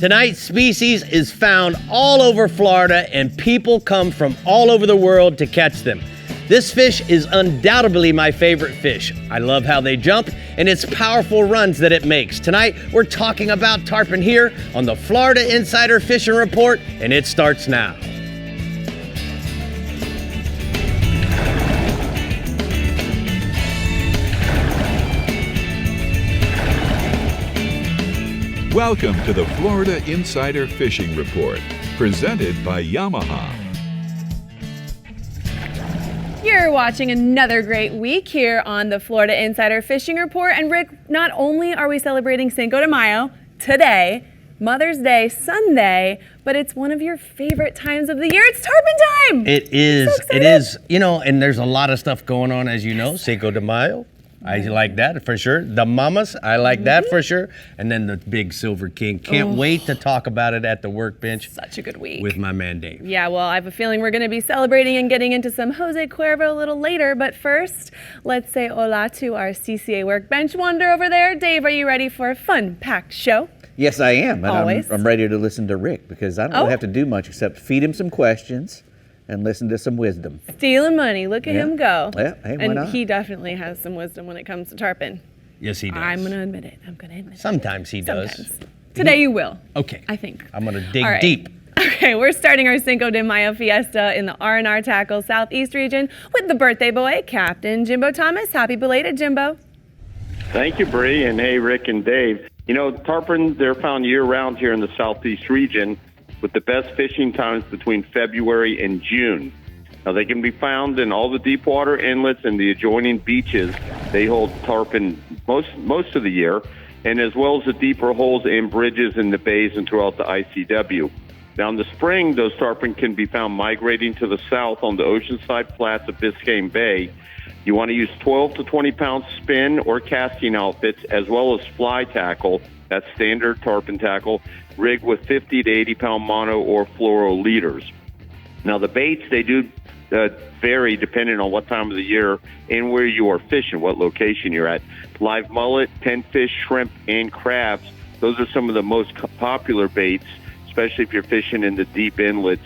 Tonight's species is found all over Florida, and people come from all over the world to catch them. This fish is undoubtedly my favorite fish. I love how they jump and its powerful runs that it makes. Tonight, we're talking about tarpon here on the Florida Insider Fishing Report, and it starts now. Welcome to the Florida Insider Fishing Report, presented by Yamaha. You're watching another great week here on the Florida Insider Fishing Report. And Rick, not only are we celebrating Cinco de Mayo today, Mother's Day Sunday, but it's one of your favorite times of the year. It's tarpon time! It is. So it is. You know, and there's a lot of stuff going on, as you know. Cinco de Mayo. I like that for sure. The mamas, I like that for sure. And then the big Silver King. Can't wait to talk about it at the workbench. Such a good week. With my man Dave. Yeah, well, I have a feeling we're going to be celebrating and getting into some Jose Cuervo a little later. But first, let's say hola to our CCA workbench wonder over there. Dave, are you ready for a fun-packed show? Yes, I am. And Always. I'm ready to listen to Rick because I don't really have to do much except feed him some questions and listen to some wisdom. Stealing money. Look at him go. Yeah, hey, why and not? he definitely has some wisdom when it comes to tarpon. Yes, he does. I'm going to admit it. Sometimes he does. Sometimes. Today you will. Okay. I think. I'm going to dig All right. deep. Okay, we're starting our Cinco de Mayo fiesta in the R&R Tackle Southeast region with the birthday boy, Captain Jimbo Thomas. Happy belated, Jimbo. Thank you, Brie, and hey, Rick and Dave. You know, tarpon, they're found year-round here in the Southeast region with the best fishing times between February and June. Now, they can be found in all the deep water inlets and the adjoining beaches. They hold tarpon most of the year, and as well as the deeper holes and bridges in the bays and throughout the ICW. Now, in the spring, those tarpon can be found migrating to the south on the oceanside flats of Biscayne Bay. You want to use 12 to 20-pound spin or casting outfits, as well as fly tackle, that's standard tarpon tackle, rigged with 50 to 80-pound mono or fluoro leaders. Now, the baits, they do vary depending on what time of the year and where you are fishing, what location you're at. Live mullet, pinfish, shrimp, and crabs, those are some of the most popular baits, especially if you're fishing in the deep inlets.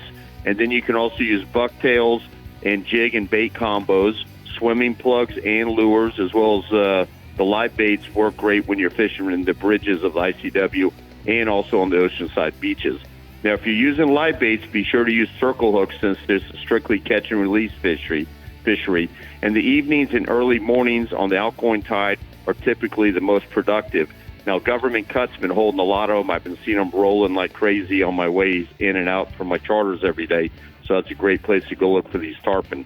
And then you can also use bucktails and jig and bait combos, swimming plugs and lures, as well as the live baits work great when you're fishing in the bridges of the ICW and also on the oceanside beaches. Now, if you're using live baits, be sure to use circle hooks since there's a strictly catch and release fishery. And the evenings and early mornings on the outgoing tide are typically the most productive. Now, Government Cut's been holding a lot of them. I've been seeing them rolling like crazy on my ways in and out from my charters every day. So that's a great place to go look for these tarpon.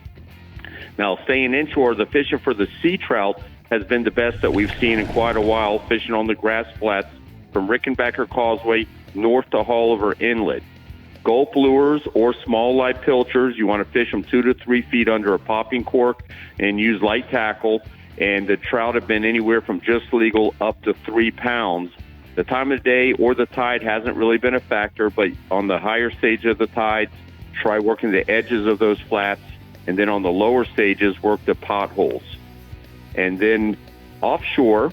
Now, staying inshore, the fishing for the sea trout has been the best that we've seen in quite a while, fishing on the grass flats from Rickenbacker Causeway north to Oliver Inlet. Gulp lures or small light pilchers, you want to fish them 2 to 3 feet under a popping cork and use light tackle. And the trout have been anywhere from just legal up to 3 pounds. The time of day or the tide hasn't really been a factor, but on the higher stage of the tides, try working the edges of those flats. And then on the lower stages, work the potholes. And then offshore,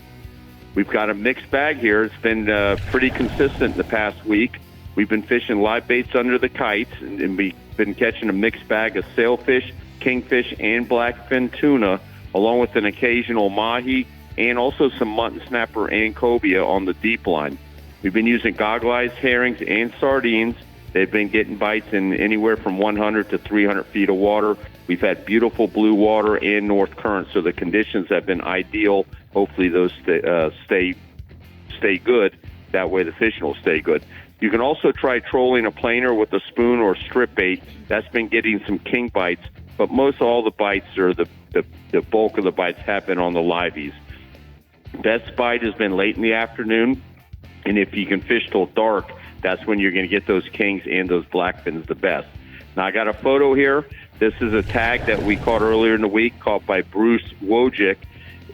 we've got a mixed bag here. It's been pretty consistent the past week. We've been fishing live baits under the kites, and we've been catching a mixed bag of sailfish, kingfish, and blackfin tuna, along with an occasional mahi, and also some mutton snapper and cobia on the deep line. We've been using goggle-eyed herrings and sardines. They've been getting bites in anywhere from 100 to 300 feet of water. We've had beautiful blue water and north current, so the conditions have been ideal. Hopefully those stay good. That way the fishing will stay good. You can also try trolling a planer with a spoon or strip bait. That's been getting some king bites, but most all the bites, or the bulk of the bites, have been on the liveys. Best bite has been late in the afternoon, and if you can fish till dark, that's when you're going to get those kings and those blackfins the best. Now, I got a photo here. This is a tag that we caught earlier in the week, caught by Bruce Wojcik,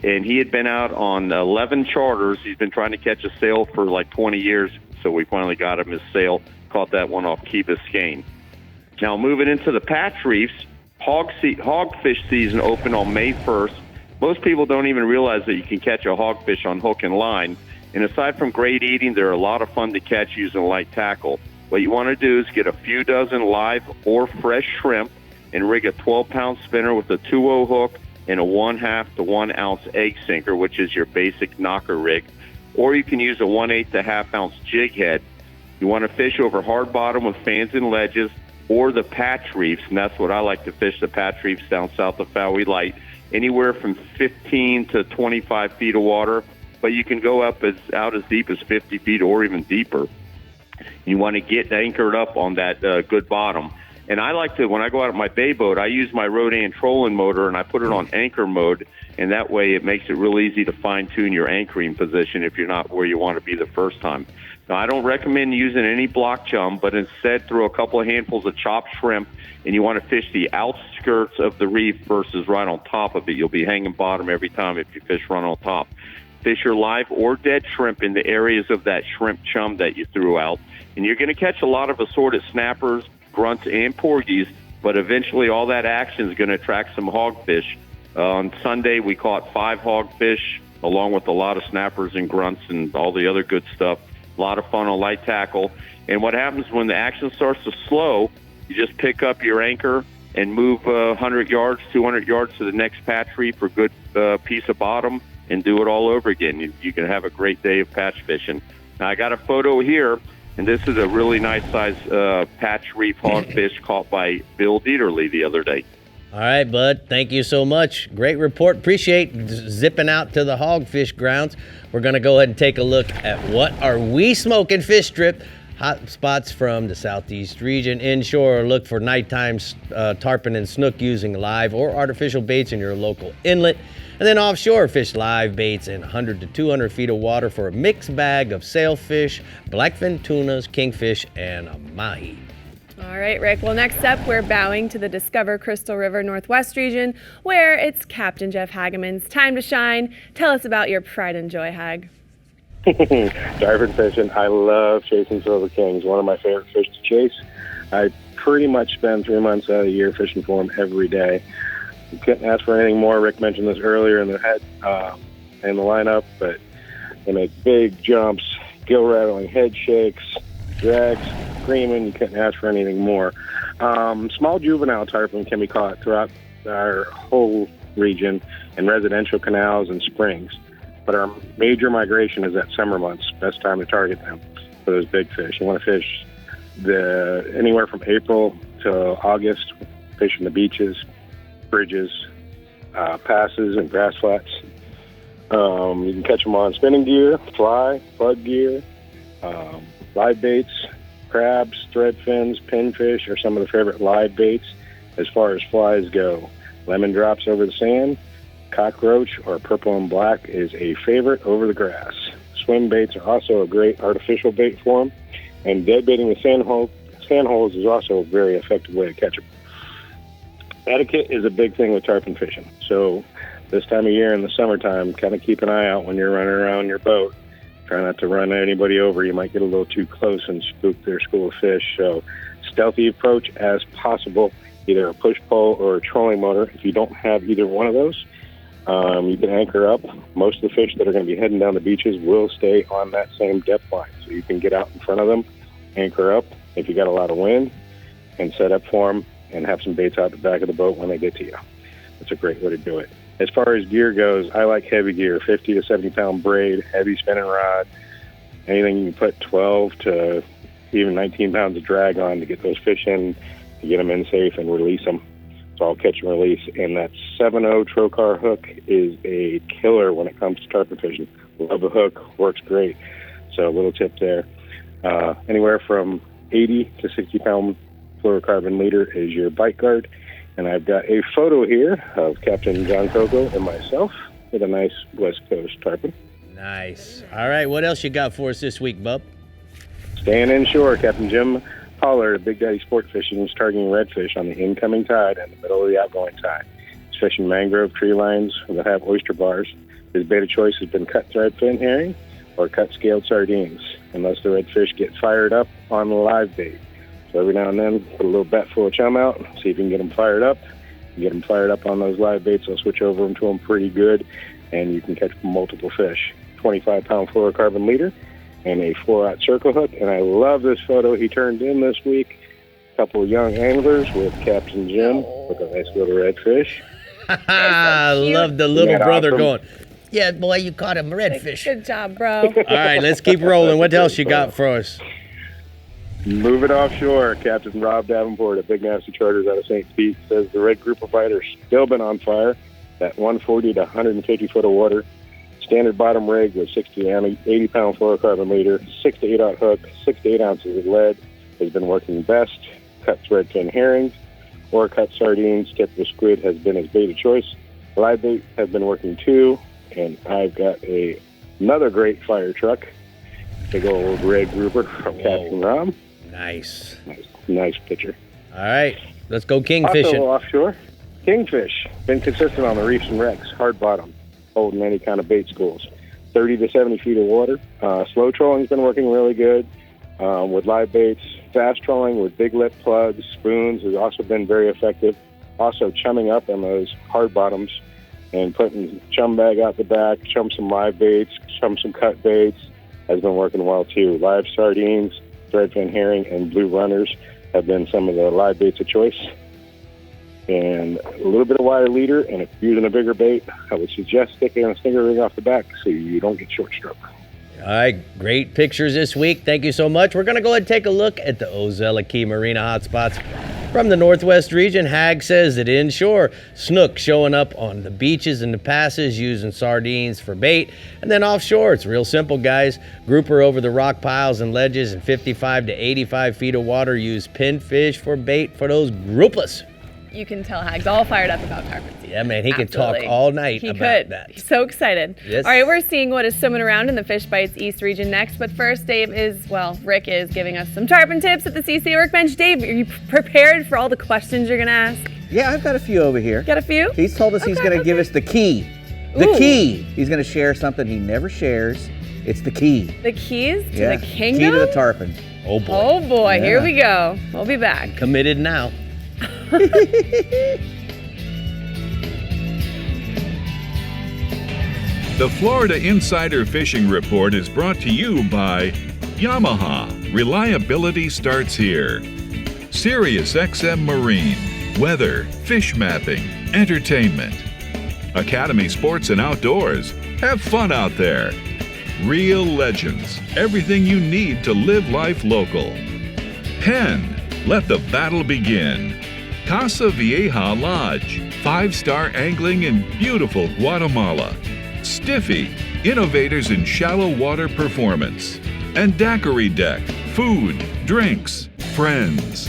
and he had been out on 11 charters. He's been trying to catch a sail for like 20 years, so we finally got him his sail. Caught that one off Key Biscayne. Now, moving into the patch reefs, hogfish season opened on May 1st. Most people don't even realize that you can catch a hogfish on hook and line. And aside from great eating, they're a lot of fun to catch using light tackle. What you want to do is get a few dozen live or fresh shrimp and rig a 12-pound spinner with a 2-0 hook and a 1/2 to 1 ounce egg sinker, which is your basic knocker rig. Or you can use a 1/8 to 1/2 ounce jig head. You want to fish over hard bottom with fans and ledges or the patch reefs, and that's what I like to fish, the patch reefs down south of Fowey Light, anywhere from 15 to 25 feet of water, but you can go out as deep as 50 feet or even deeper. You want to get anchored up on that good bottom. And I like to, when I go out on my bay boat, I use my Rodan trolling motor and I put it on anchor mode, and that way it makes it real easy to fine-tune your anchoring position if you're not where you want to be the first time. Now, I don't recommend using any block chum, but instead throw a couple of handfuls of chopped shrimp, and you want to fish the outskirts of the reef versus right on top of it. You'll be hanging bottom every time if you fish right on top. Fish your live or dead shrimp in the areas of that shrimp chum that you threw out, and you're going to catch a lot of assorted snappers, grunts, and porgies, but eventually all that action is going to attract some hogfish. On Sunday, we caught 5 hogfish, along with a lot of snappers and grunts and all the other good stuff. A lot of fun on light tackle. And what happens when the action starts to slow, you just pick up your anchor and move 100 yards, 200 yards to the next patch reef for a good piece of bottom and do it all over again. You can have a great day of patch fishing. Now, I got a photo here, and this is a really nice size patch reef hogfish caught by Bill Dieterle the other day. All right, bud. Thank you so much. Great report. Appreciate zipping out to the hogfish grounds. We're going to go ahead and take a look at what are we smoking fish strip. Hot spots from the southeast region. Inshore, look for nighttime tarpon and snook using live or artificial baits in your local inlet. And then offshore, fish live baits in 100 to 200 feet of water for a mixed bag of sailfish, blackfin tunas, kingfish, and mahi. All right, Rick. Well, next up, we're bowing to the Discover Crystal River Northwest region, where it's Captain Jeff Hageman's time to shine. Tell us about your pride and joy, Hag. Tarpon fishing. I love chasing silver kings. One of my favorite fish to chase. I pretty much spend 3 months out of the year fishing for them every day. You couldn't ask for anything more. Rick mentioned this earlier in the lineup, but they make big jumps, gill rattling head shakes, drags, screaming. You couldn't ask for anything more. Small juvenile tarpon can be caught throughout our whole region in residential canals and springs. But our major migration is at summer months. Best time to target them for those big fish. You want to fish anywhere from April to August, fishing the beaches, bridges, passes, and grass flats. You can catch them on spinning gear, fly, plug gear, live baits, crabs, thread fins, pinfish are some of the favorite live baits as far as flies go. Lemon drops over the sand, cockroach or purple and black is a favorite over the grass. Swim baits are also a great artificial bait for them, and dead baiting the sand holes is also a very effective way to catch them. Etiquette is a big thing with tarpon fishing. So this time of year in the summertime, kind of keep an eye out when you're running around your boat. Try not to run anybody over. You might get a little too close and spook their school of fish. So stealthy approach as possible, either a push pole or a trolling motor. If you don't have either one of those, you can anchor up. Most of the fish that are going to be heading down the beaches will stay on that same depth line. So you can get out in front of them, anchor up if you got a lot of wind, and set up for them and have some baits out the back of the boat when they get to you. That's a great way to do it. As far as gear goes, I like heavy gear, 50 to 70 pound braid, heavy spinning rod, anything you can put 12 to even 19 pounds of drag on to get those fish in, to get them in safe and release them. It's all catch and release. And that 7.0 trocar hook is a killer when it comes to tarpon fishing. Love a hook, works great. So a little tip there. Anywhere from 80 to 60 pound fluorocarbon leader is your bite guard. And I've got a photo here of Captain John Coco and myself with a nice West Coast tarpon. Nice. All right, what else you got for us this week, bub? Staying inshore, Captain Jim Pollard, Big Daddy Sport Fishing, is targeting redfish on the incoming tide and the middle of the outgoing tide. He's fishing mangrove tree lines that have oyster bars. His bait of choice has been cut threadfin herring or cut scaled sardines, unless the redfish get fired up on the live bait. So every now and then, put a little bat full of chum out, see if you can get them fired up. You get them fired up on those live baits, they'll switch over them to them pretty good, and you can catch multiple fish. 25-pound fluorocarbon leader, and a 4-aught circle hook. And I love this photo he turned in this week. A couple of young anglers with Captain Jim with a nice little redfish. I love the little brother awesome? going, yeah, boy, you caught a redfish. Good job, bro. All right, let's keep rolling. What else you got for us? Moving offshore, Captain Rob Davenport at Big Nasty Charters out of St. Pete says the red grouper fighter's still been on fire at 140 to 150 foot of water. Standard bottom rig with 60 to 80-pound fluorocarbon leader, 6 to 8-aught hook, 6 to 8 ounces of lead has been working best. Cut threadfin herrings or cut sardines, tip of squid has been his bait of choice. Live bait has been working too, and I've got another great fire truck, big old red grouper from Captain Rob. Nice. Nice picture. All right, let's go kingfishing. Also offshore, kingfish. Been consistent on the reefs and wrecks, hard bottom, holding any kind of bait schools. 30 to 70 feet of water. Slow trolling's been working really good with live baits. Fast trolling with big lip plugs, spoons has also been very effective. Also chumming up on those hard bottoms and putting chum bag out the back, chum some live baits, chum some cut baits has been working well too. Live sardines, threadfin herring, and blue runners have been some of the live baits of choice. And a little bit of wire leader, and if you're using a bigger bait, I would suggest sticking a stinger ring off the back so you don't get short stroke. All right, great pictures this week. Thank you so much. We're going to go ahead and take a look at the Ozella Key Marina hotspots from the Northwest region. Hag says that inshore, snook showing up on the beaches and the passes using sardines for bait. And then offshore, it's real simple, guys. Grouper over the rock piles and ledges and 55 to 85 feet of water use pinfish for bait for those groupers. You can tell Hag's all fired up about tarpon season. Yeah, man, he could Absolutely. talk all night He about could. that. He's so excited. Yes. All right, we're seeing what is swimming around in the Fish Bites East region next. But first, Rick is giving us some tarpon tips at the CCA Workbench. Dave, are you prepared for all the questions you're going to ask? Yeah, I've got a few over here. Got a few? He's told us he's going to give us the key. The key. He's going to share something he never shares. It's the key. The keys to the kingdom? Key to the tarpon. Oh, boy. Oh, boy. Yeah. Here we go. We'll be back. Committed now. The Florida Insider Fishing Report is brought to you by Yamaha. Reliability starts here. Sirius XM Marine. Weather, fish mapping, entertainment. Academy Sports and Outdoors. Have fun out there. Real Legends. Everything you need to live life local. Penn. Let the battle begin. Casa Vieja Lodge. 5-star angling in beautiful Guatemala. Stiffy, innovators in shallow water performance. And Daiquiri Deck, food, drinks, friends.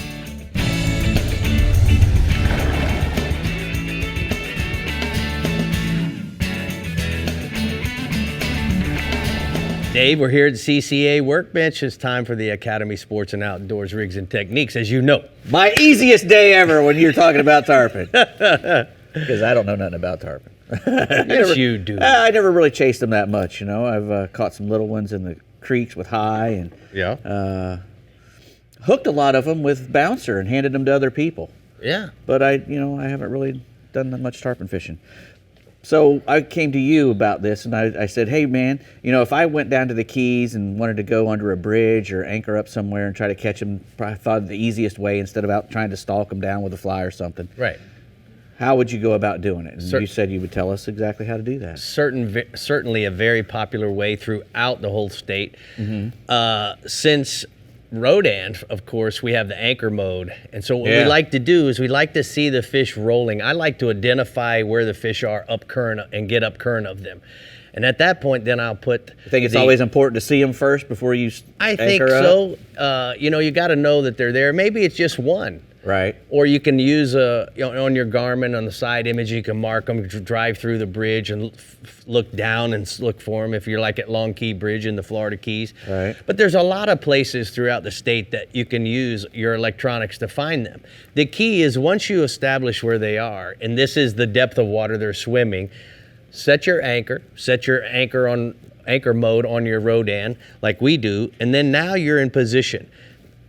Dave, we're here at the CCA Workbench. It's time for the Academy Sports and Outdoors Rigs and Techniques, as you know. My easiest day ever when you're talking about tarpon. Because I don't know nothing about tarpon. Yes, you do. I never really chased them that much, you know. I've caught some little ones in the creeks with high and hooked a lot of them with bouncer and handed them to other people. Yeah. But I haven't really done that much tarpon fishing. So I came to you about this, and I said, hey, man, if I went down to the Keys and wanted to go under a bridge or anchor up somewhere and try to catch them, I thought the easiest way instead of out trying to stalk them down with a fly or something. Right. How would you go about doing it? And you said you would tell us exactly how to do that. Certainly a very popular way throughout the whole state. Mm-hmm. Since Rodan, of course, we have the anchor mode. And so what we like to do is we like to see the fish rolling. I like to identify where the fish are up current and get up current of them. And at that point, then I'll put... I think it's always important to see them first before you anchor up? So. You got to know that they're there. Maybe it's just one. Right. Or you can use on your Garmin on the side image, you can mark them, drive through the bridge and look down and look for them if you're like at Long Key Bridge in the Florida Keys. Right. But there's a lot of places throughout the state that you can use your electronics to find them. The key is once you establish where they are, and this is the depth of water they're swimming, set your anchor on anchor mode on your Rodan like we do, and then now you're in position.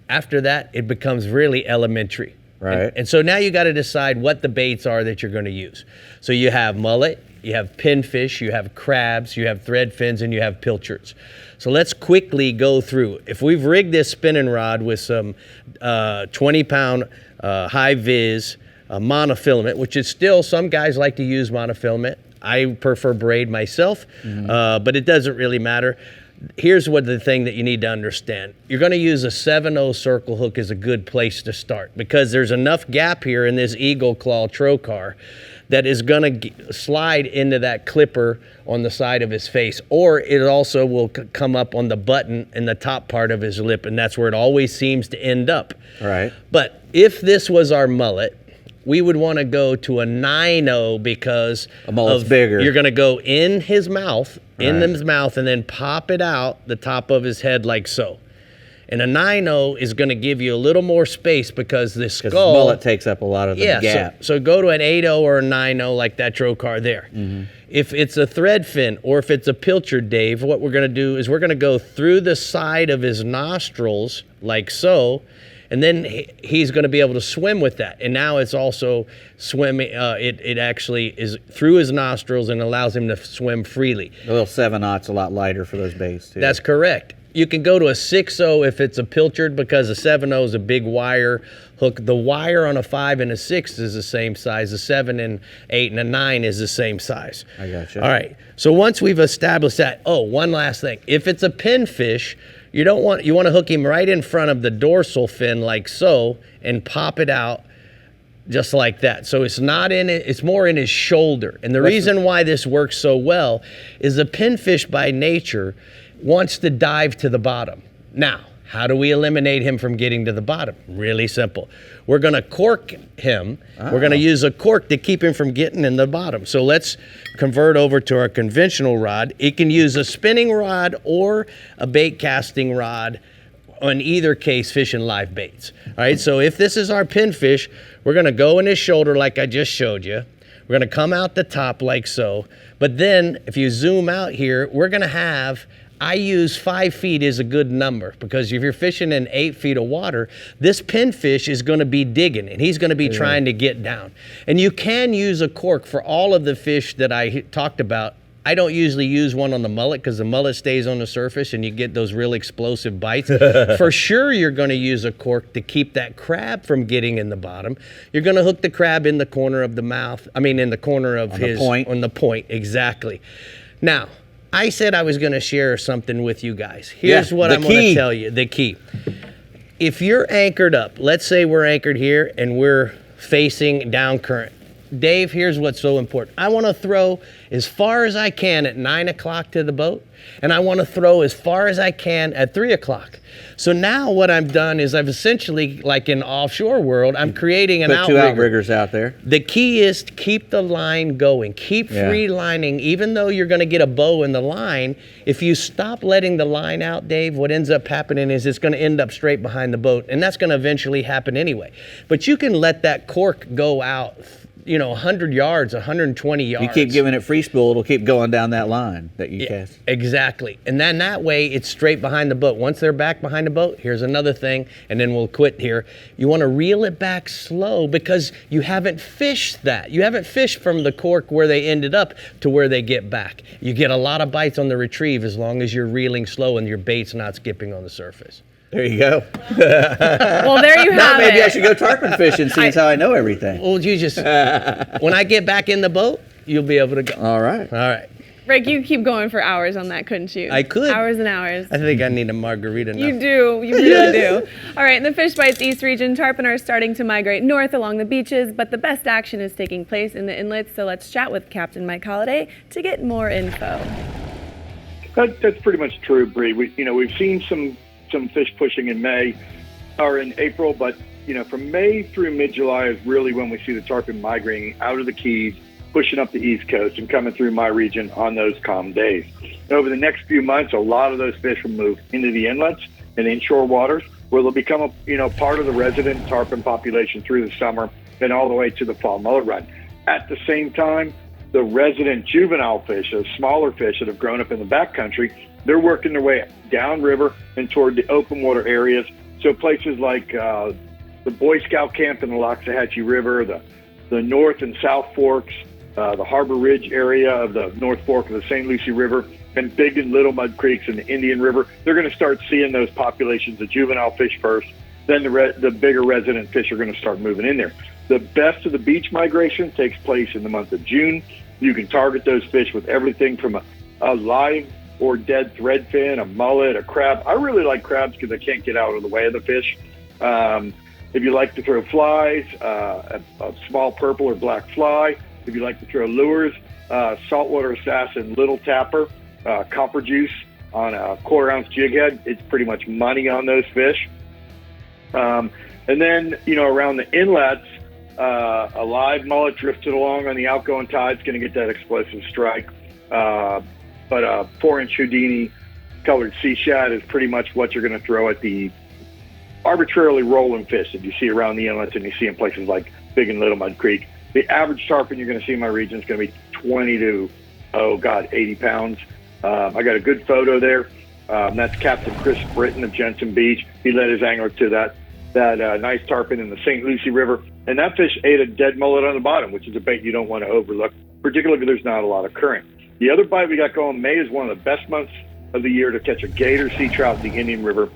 After that, it becomes really elementary. Right. And so now you got to decide what the baits are that you're going to use. So you have mullet, you have pinfish, you have crabs, you have threadfins, and you have pilchards. So let's quickly go through. If we've rigged this spinning rod with some 20-pound high vis monofilament, which is still, some guys like to use monofilament. I prefer braid myself, but it doesn't really matter. Here's what the thing that you need to understand. You're going to use a 7/0 circle hook is a good place to start, because there's enough gap here in this eagle claw trocar that is going to slide into that clipper on the side of his face, or it also will come up on the button in the top part of his lip, and that's where it always seems to end up. All right. But if this was our mullet, we would want to go to a 9/0 because a mullet's bigger. You're going to go in his mouth, Right. his mouth, and then pop it out the top of his head like so. And a 9/0 is going to give you a little more space because the skull. Because mullet takes up a lot of the gap. So go to an 8/0 or a 9/0 like that trocar there. If it's a thread fin or if it's a pilchard, Dave, what we're going to do is we're going to go through the side of his nostrils like so. And then he's going to be able to swim with that. And now it's also swimming. It actually is through his nostrils and allows him to swim freely. The little 7/0's a lot lighter for those baits, too. That's correct. You can go to a 6/0 if it's a pilchard, because a 7/0 is a big wire hook. The wire on a 5 and a 6 is the same size. A 7 and 8 and a 9 is the same size. I gotcha. All right. So once we've established that, one last thing. If it's a pinfish, you want to hook him right in front of the dorsal fin like so and pop it out just like that. So it's not in it, it's more in his shoulder. And the reason why this works so well is a pinfish by nature wants to dive to the bottom. Now, how do we eliminate him from getting to the bottom? Really simple. We're going to cork him. We're going to use a cork to keep him from getting in the bottom. So let's convert over to our conventional rod. It can use a spinning rod or a bait casting rod, in either case fishing live baits. All right, so if this is our pinfish, we're going to go in his shoulder like I just showed you. We're going to come out the top like so. But then if you zoom out here, we're going to have, I use 5 feet is a good number, because if you're fishing in 8 feet of water, this pinfish is going to be digging and he's going to be trying to get down. And you can use a cork for all of the fish that I talked about. I don't usually use one on the mullet because the mullet stays on the surface and you get those real explosive bites. For sure, you're going to use a cork to keep that crab from getting in the bottom. You're going to hook the crab in the corner of the mouth. I mean, in the corner of his point. On the point, exactly. Now, I said I was going to share something with you guys. Here's what I'm going to tell you, the key. If you're anchored up, let's say we're anchored here and we're facing down current. Dave, here's what's so important. I want to throw as far as I can at 9 o'clock to the boat, and I want to throw as far as I can at 3 o'clock. So now what I've done is I've essentially, like in offshore world, I'm creating an outrigger. 2 outriggers out there. The key is to keep the line going. Keep free lining. Even though you're going to get a bow in the line, if you stop letting the line out, Dave, what ends up happening is it's going to end up straight behind the boat, and that's going to eventually happen anyway. But you can let that cork go out, 100 yards, 120 yards. You keep giving it free spool, it'll keep going down that line that you cast. Exactly. And then that way, it's straight behind the boat. Once they're back behind the boat, here's another thing, and then we'll quit here. You want to reel it back slow because you haven't fished that. You haven't fished from the cork where they ended up to where they get back. You get a lot of bites on the retrieve as long as you're reeling slow and your bait's not skipping on the surface. There you go. Well, there you have Maybe it. I should go tarpon fishing, seeing how I know everything. Well, you just, when I get back in the boat, you'll be able to go. All right. All right. Rick, you keep going for hours on that, couldn't you? I could. Hours and hours. I think I need a margarita now. You do. You really do. All right, in the Fish Bites East region, tarpon are starting to migrate north along the beaches, but the best action is taking place in the inlets, so let's chat with Captain Mike Holliday to get more info. That's pretty much true, Brie. We've seen some fish pushing in May or in April, but from May through mid-July is really when we see the tarpon migrating out of the Keys, pushing up the East Coast and coming through my region on those calm days. Over the next few months, a lot of those fish will move into the inlets and inshore waters, where they'll become a part of the resident tarpon population through the summer and all the way to the fall mullet run. At the same time, the resident juvenile fish, those smaller fish that have grown up in the backcountry, they're working their way downriver and toward the open water areas. So places like the Boy Scout camp in the Loxahatchee River, the North and South Forks, the Harbor Ridge area of the North Fork of the St. Lucie River, and Big and Little Mud Creeks in the Indian River, they're going to start seeing those populations of juvenile fish first. Then the bigger resident fish are going to start moving in there. The best of the beach migration takes place in the month of June. You can target those fish with everything from a live or dead threadfin, a mullet, a crab. I really like crabs because they can't get out of the way of the fish. If you like to throw flies, a small purple or black fly. If you like to throw lures, saltwater assassin, little tapper, copper juice on a 1/4 ounce jig head, it's pretty much money on those fish. And then, around the inlets, a live mullet drifted along on the outgoing tide is going to get that explosive strike. But a 4-inch Houdini colored sea shad is pretty much what you're going to throw at the arbitrarily rolling fish that you see around the inlets and you see in places like Big and Little Mud Creek. The average tarpon you're going to see in my region is going to be 20 to, 80 pounds. I got a good photo there. That's Captain Chris Britton of Jensen Beach. He led his angler to that nice tarpon in the St. Lucie River. And that fish ate a dead mullet on the bottom, which is a bait you don't want to overlook, particularly if there's not a lot of current. The other bite we got going, May is one of the best months of the year to catch a gator sea trout in the Indian River.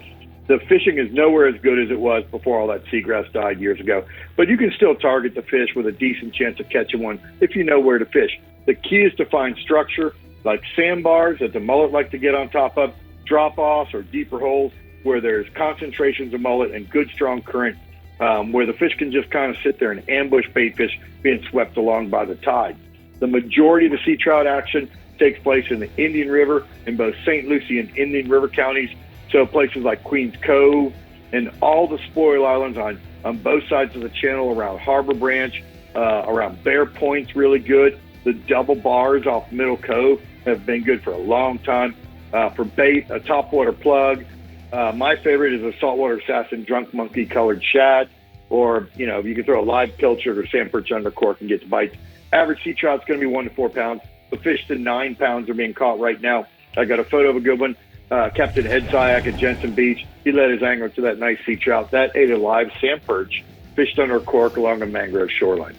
The fishing is nowhere as good as it was before all that seagrass died years ago. But you can still target the fish with a decent chance of catching one if you know where to fish. The key is to find structure like sandbars that the mullet like to get on top of, drop-offs or deeper holes where there's concentrations of mullet and good strong current, where the fish can just kind of sit there and ambush bait fish being swept along by the tide. The majority of the sea trout action takes place in the Indian River in both St. Lucie and Indian River counties. So places like Queens Cove and all the spoil islands on both sides of the channel around Harbor Branch, around Bear Point's really good. The double bars off Middle Cove have been good for a long time. For bait, a topwater plug. My favorite is a saltwater assassin drunk monkey colored shad, or, you can throw a live pilchard or sand perch under cork and get the bites. Average sea trout's going to be 1 to 4 pounds. The fish to 9 pounds are being caught right now. I got a photo of a good one. Captain Ed Zyak at Jensen Beach. He led his angler to that nice sea trout. That ate a live sand perch, fished under a cork along a mangrove shoreline.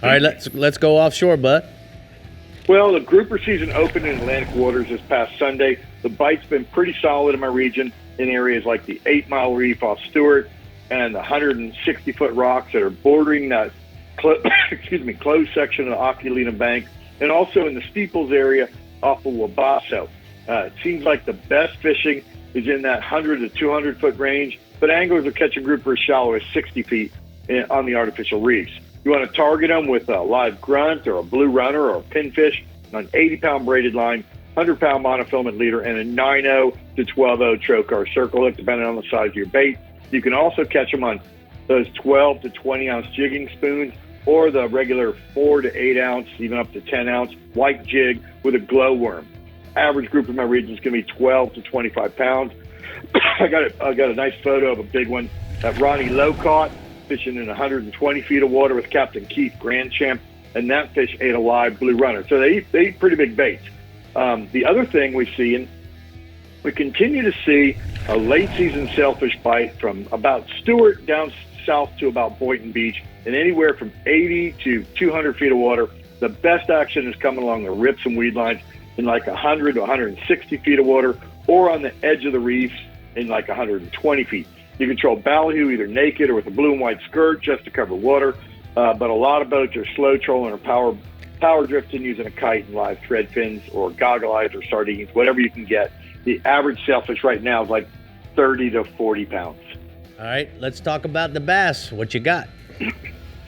All right, let's go offshore, bud. Well, the grouper season opened in Atlantic waters this past Sunday. The bite's been pretty solid in my region in areas like the 8 Mile Reef off Stewart and the 160-foot rocks that are bordering that closed section of the Oculina Bank, and also in the Steeples area off of Wabasso. It seems like the best fishing is in that 100 to 200-foot range, but anglers will catch a grouper as shallow as 60 feet on the artificial reefs. You want to target them with a live grunt or a blue runner or a pinfish on an 80-pound braided line, 100-pound monofilament leader, and a 9.0 to 12.0 trocar circle hook, depending on the size of your bait. You can also catch them on those 12 to 20-ounce jigging spoons or the regular 4 to 8-ounce, even up to 10-ounce white jig with a glowworm. Average group in my region is going to be 12 to 25 pounds. I got a nice photo of a big one that Ronnie Lowe caught, fishing in 120 feet of water with Captain Keith Grandchamp, and that fish ate a live blue runner. So they eat pretty big baits. The other thing we continue to see a late season sailfish bite from about Stewart down south to about Boynton Beach, and anywhere from 80 to 200 feet of water. The best action is coming along the rips and weed lines in like 100 to 160 feet of water, or on the edge of the reefs in like 120 feet. You can troll ballyhoo either naked or with a blue and white skirt just to cover water, but a lot of boats are slow trolling or power drifting using a kite and live thread fins or goggle eyes or sardines, whatever you can get. The average sailfish right now is like 30 to 40 pounds. All right, let's talk about the bass. What you got?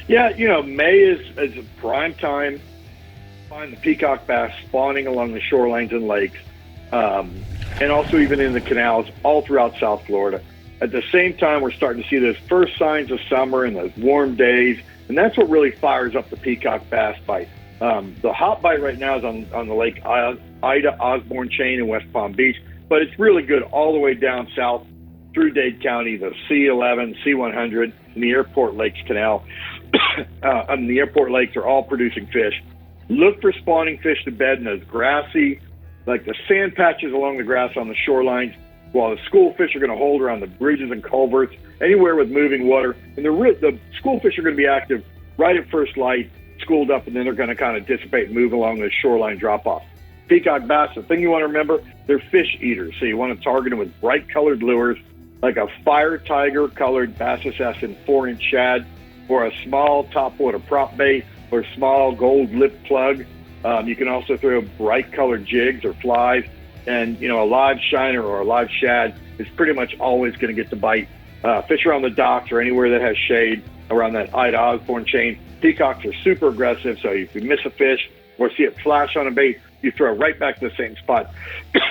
Yeah, May is a prime time. Find the peacock bass spawning along the shorelines and lakes, and also even in the canals all throughout South Florida. At the same time, we're starting to see those first signs of summer and those warm days, and that's what really fires up the peacock bass bite. The hot bite right now is on the Lake Ida Osborne chain in West Palm Beach, but it's really good all the way down south through Dade County, the C11, C100, and the Airport Lakes Canal. The Airport Lakes are all producing fish. Look for spawning fish to bed in those grassy, like the sand patches along the grass on the shorelines, while the school fish are going to hold around the bridges and culverts, anywhere with moving water. And the school fish are going to be active right at first light. schooled up, and then they're going to kind of dissipate and move along the shoreline drop-off. Peacock bass, the thing you want to remember, they're fish eaters, so you want to target them with bright-colored lures, like a fire tiger-colored bass assassin 4-inch shad, or a small topwater prop bait, or small gold lip plug. You can also throw bright-colored jigs or flies, and a live shiner or a live shad is pretty much always going to get the bite. Fish around the docks or anywhere that has shade around that Ida Osborne chain. Peacocks are super aggressive, so if you miss a fish or see it flash on a bait, you throw it right back to the same spot,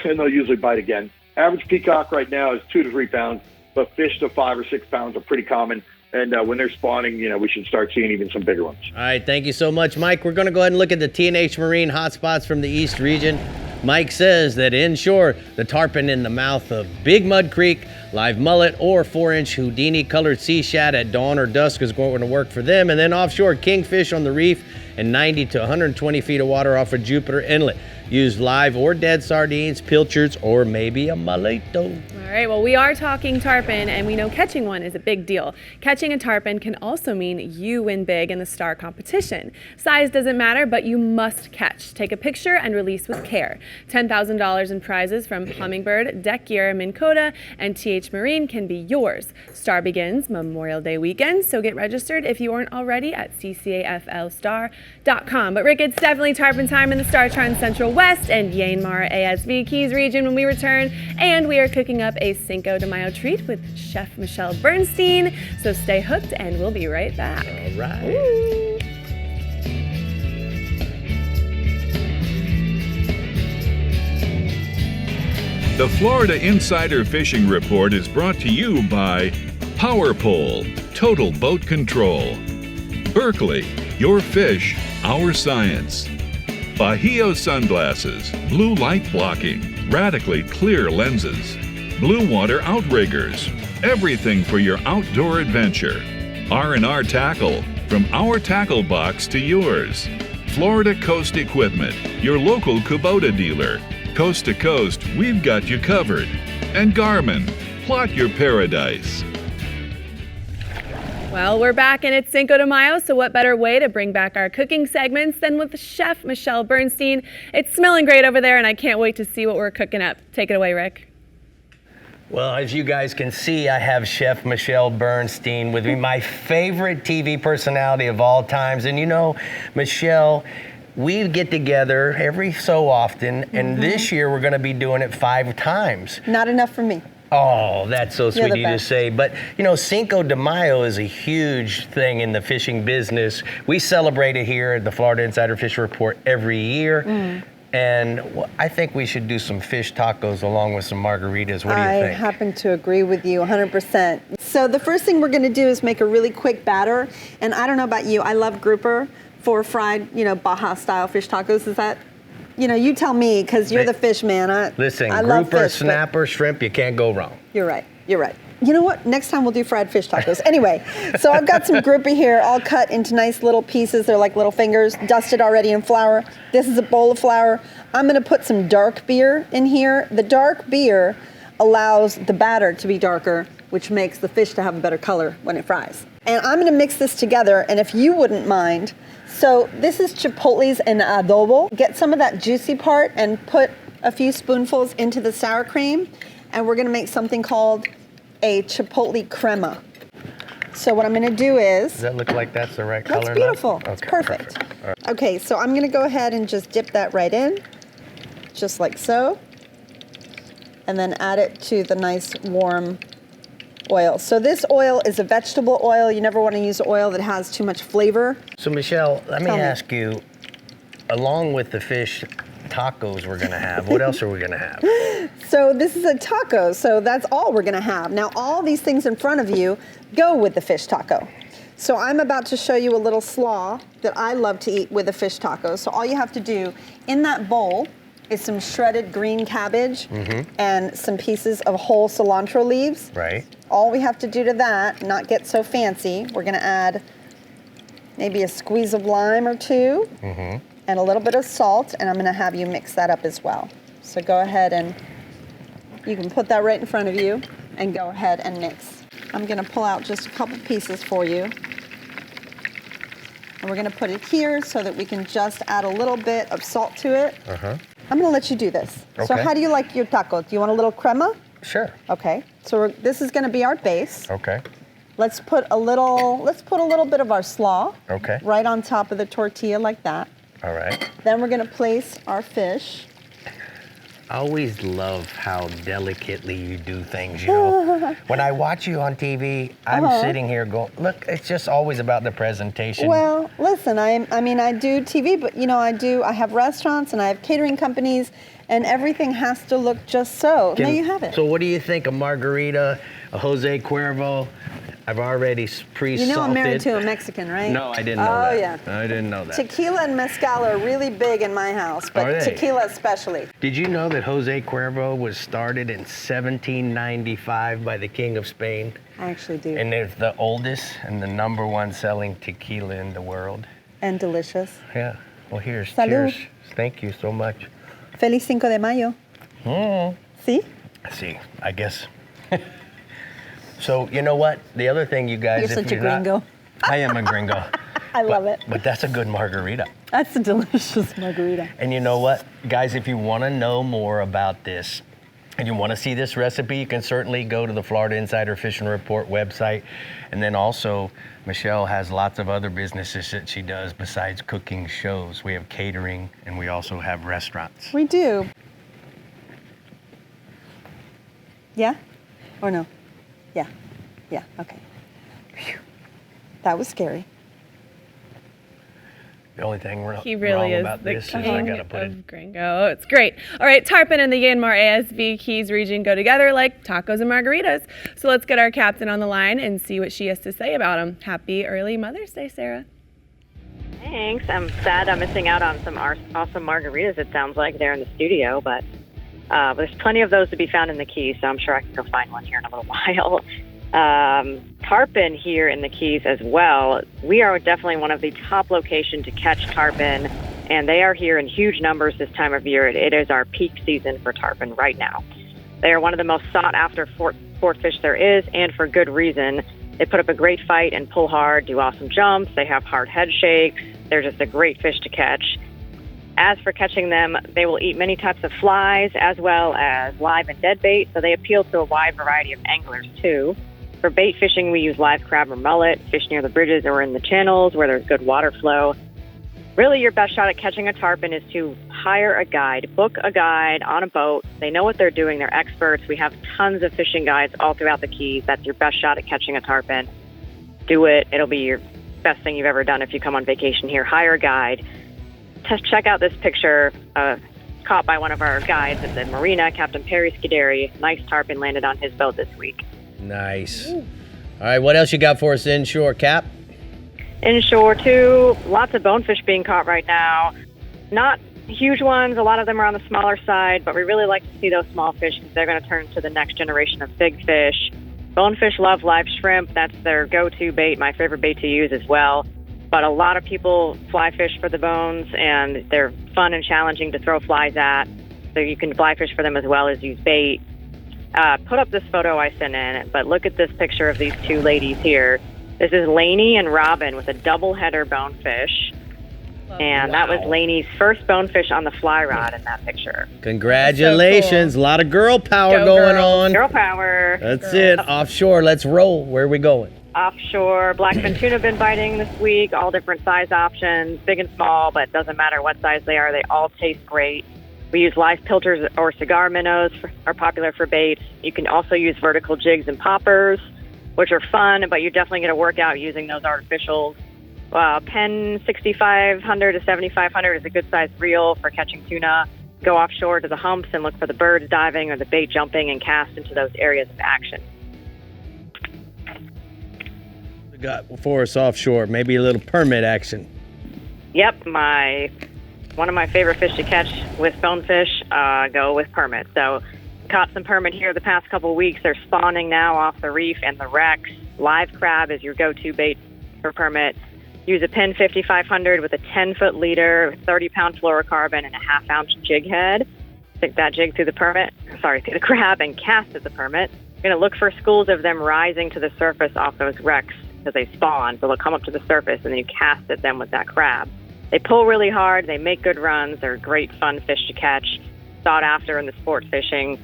and they'll usually bite again. Average peacock right now is 2 to 3 pounds, but fish to 5 or 6 pounds are pretty common. And when they're spawning, we should start seeing even some bigger ones. All right, thank you so much, Mike. We're going to go ahead and look at the T&H Marine hotspots from the East region. Mike says that inshore, the tarpon in the mouth of Big Mud Creek, live mullet, or 4-inch Houdini colored sea shad at dawn or dusk is going to work for them. And then offshore, kingfish on the reef and 90 to 120 feet of water off of Jupiter Inlet. Use live or dead sardines, pilchards, or maybe a malito. All right, well, we are talking tarpon, and we know catching one is a big deal. Catching a tarpon can also mean you win big in the star competition. Size doesn't matter, but you must catch. Take a picture and release with care. $10,000 in prizes from Hummingbird, Deck Gear, Minn Kota, and TH Marine can be yours. Star begins Memorial Day weekend, so get registered if you aren't already at ccaflstar.com. But Rick, it's definitely tarpon time in the Star Trend Central West and Yanmar ASV Keys region when we return, and we are cooking up a Cinco de Mayo treat with Chef Michelle Bernstein, so stay hooked and we'll be right back. All right. Ooh. The Florida Insider Fishing Report is brought to you by Power Pole, Total Boat Control. Berkeley, your fish, our science. Bahio Sunglasses, blue light blocking, radically clear lenses. Blue Water Outriggers, everything for your outdoor adventure. R&R Tackle, from our tackle box to yours. Florida Coast Equipment, your local Kubota dealer. Coast to coast, we've got you covered. And Garmin, plot your paradise. Well, we're back and it's Cinco de Mayo, so what better way to bring back our cooking segments than with Chef Michelle Bernstein. It's smelling great over there and I can't wait to see what we're cooking up. Take it away, Rick. Well, as you guys can see, I have Chef Michelle Bernstein with me, my favorite TV personality of all times. And Michelle, we get together every so often, and this year we're going to be doing it 5 times. Not enough for me. Oh, that's so sweet of you to best. say. But, Cinco de Mayo is a huge thing in the fishing business. We celebrate it here at the Florida Insider Fishing Report every year. And I think we should do some fish tacos along with some margaritas. What do you think? I happen to agree with you 100%. So the first thing we're going to do is make a really quick batter. And I don't know about you, I love grouper for fried, Baja style fish tacos. Is that, you tell me, because you're the fish man. Listen, I love grouper, fish, snapper, shrimp, you can't go wrong. You're right. You know what? Next time we'll do fried fish tacos. Anyway, so I've got some grouper here all cut into nice little pieces. They're like little fingers, dusted already in flour. This is a bowl of flour. I'm going to put some dark beer in here. The dark beer allows the batter to be darker, which makes the fish to have a better color when it fries. And I'm going to mix this together, and if you wouldn't mind, so this is chipotles and adobo. Get some of that juicy part and put a few spoonfuls into the sour cream, and we're going to make something called a chipotle crema. So what I'm going to do is... Does that look like that's the right color? That's beautiful. Okay, it's perfect. All right. Okay, so I'm going to go ahead and just dip that right in, just like so, and then add it to the nice warm oil. So this oil is a vegetable oil. You never want to use oil that has too much flavor. So Michelle, let me Tell me. ask you, along with the fish tacos we're going to have, what else are we going to have? So this is a taco, so that's all we're going to have. Now all these things in front of you go with the fish taco. So I'm about to show you a little slaw that I love to eat with a fish taco. So all you have to do in that bowl is some shredded green cabbage and some pieces of whole cilantro leaves. Right. All we have to do to that, not get so fancy, we're going to add maybe a squeeze of lime or two and a little bit of salt, and I'm going to have you mix that up as well. So go ahead and you can put that right in front of you and go ahead and mix. I'm going to pull out just a couple pieces for you. And we're gonna put it here so that we can just add a little bit of salt to it. Uh-huh. I'm gonna let you do this. So Okay. how do you like your taco? Do you want a little crema? Sure. Okay, so this is gonna be our base. Okay. Let's put a little bit of our slaw Okay. right on top of the tortilla like that. All right. Then we're gonna place our fish. I always love how delicately you do things, you know. When I watch you on TV, I'm sitting here going, look, it's just always about the presentation. Well, listen, I do TV, but I have restaurants and I have catering companies, and everything has to look just so. There you have it. So what do you think? A margarita, a Jose Cuervo? I've already pre-salted. You know I'm married to a Mexican, right? No, I didn't know that. Oh, yeah. I didn't know that. Tequila and mezcal are really big in my house, but Are they? tequila especially. Did you know that Jose Cuervo was started in 1795 by the King of Spain? I actually do. And it's the oldest and the #1 selling tequila in the world. And delicious. Yeah. Well, here's Salud. cheers. Thank you so much. Feliz Cinco de Mayo. See? See, I guess. So, you know what? The other thing, you guys, You're if such a you're not- gringo. I am a gringo. I love it. But that's a good margarita. That's a delicious margarita. And you know what? Guys, if you want to know more about this and you want to see this recipe, you can certainly go to the Florida Insider Fishing Report website. And then also, Michelle has lots of other businesses that she does besides cooking shows. We have catering and we also have restaurants. We do. Yeah? Or no? Yeah. Yeah, okay. Phew. That was scary. The only thing He wrong really is about the this is I king gotta put it. of gringo. It's great. All right, Tarpon and the Yanmar ASV Keys region go together like tacos and margaritas. So let's get our captain on the line and see what she has to say about them. Happy early Mother's Day, Sarah. Thanks. I'm sad I'm missing out on some awesome margaritas, it sounds like, there in the studio, but there's plenty of those to be found in the Keys, so I'm sure I can go find one here in a little while. Tarpon here in the Keys as well. We are definitely one of the top locations to catch tarpon, and they are here in huge numbers this time of year. It is our peak season for tarpon right now. They are one of the most sought-after sport fish there is, and for good reason. They put up a great fight and pull hard, do awesome jumps. They have hard head shakes. They're just a great fish to catch. As for catching them, they will eat many types of flies as well as live and dead bait, so they appeal to a wide variety of anglers too. For bait fishing, we use live crab or mullet, fish near the bridges or in the channels where there's good water flow. Really, your best shot at catching a tarpon is to hire a guide, book a guide on a boat. They know what they're doing. They're experts. We have tons of fishing guides all throughout the Keys. That's your best shot at catching a tarpon. Do it. It'll be your best thing you've ever done if you come on vacation here. Hire a guide. Just check out this picture caught by one of our guides at the marina, Captain Perry Scuderi. Nice tarpon landed on his boat this week. Nice. All right, what else you got for us inshore, Cap? Inshore, too. Lots of bonefish being caught right now. Not huge ones. A lot of them are on the smaller side, but we really like to see those small fish because they're going to turn to the next generation of big fish. Bonefish love live shrimp. That's their go-to bait, my favorite bait to use as well. But a lot of people fly fish for the bones, and they're fun and challenging to throw flies at. So you can fly fish for them as well as use bait. Put up this photo I sent in, but look at this picture of these two ladies here. This is Lainey and Robin with a double header bonefish. And that was Lainey's first bonefish on the fly rod in that picture. Congratulations. So A lot of girl power Go going girls. on. Girl power. That's it. Offshore, let's roll. Where are we going? Offshore, blackfin tuna have been biting this week, all different size options, big and small, but it doesn't matter what size they are, they all taste great. We use live pilchers or cigar minnows are popular for baits. You can also use vertical jigs and poppers, which are fun, but you definitely get a workout using those artificials. Penn 6500 to 7500 is a good size reel for catching tuna. Go offshore to the humps and look for the birds diving or the bait jumping and cast into those areas of action. We got for us offshore, maybe a little permit action. Yep, one of my favorite fish to catch with bonefish, go with permit. So caught some permit here the past couple weeks. They're spawning now off the reef and the wrecks. Live crab is your go-to bait for permit. Use a Penn 5500 with a 10-foot leader, 30-pound fluorocarbon, and a half-ounce jig head. Stick that jig through the through the crab and cast at the permit. You're going to look for schools of them rising to the surface off those wrecks because they spawn, so they'll come up to the surface and then you cast at them with that crab. They pull really hard, they make good runs, they're great fun fish to catch, sought after in the sport fishing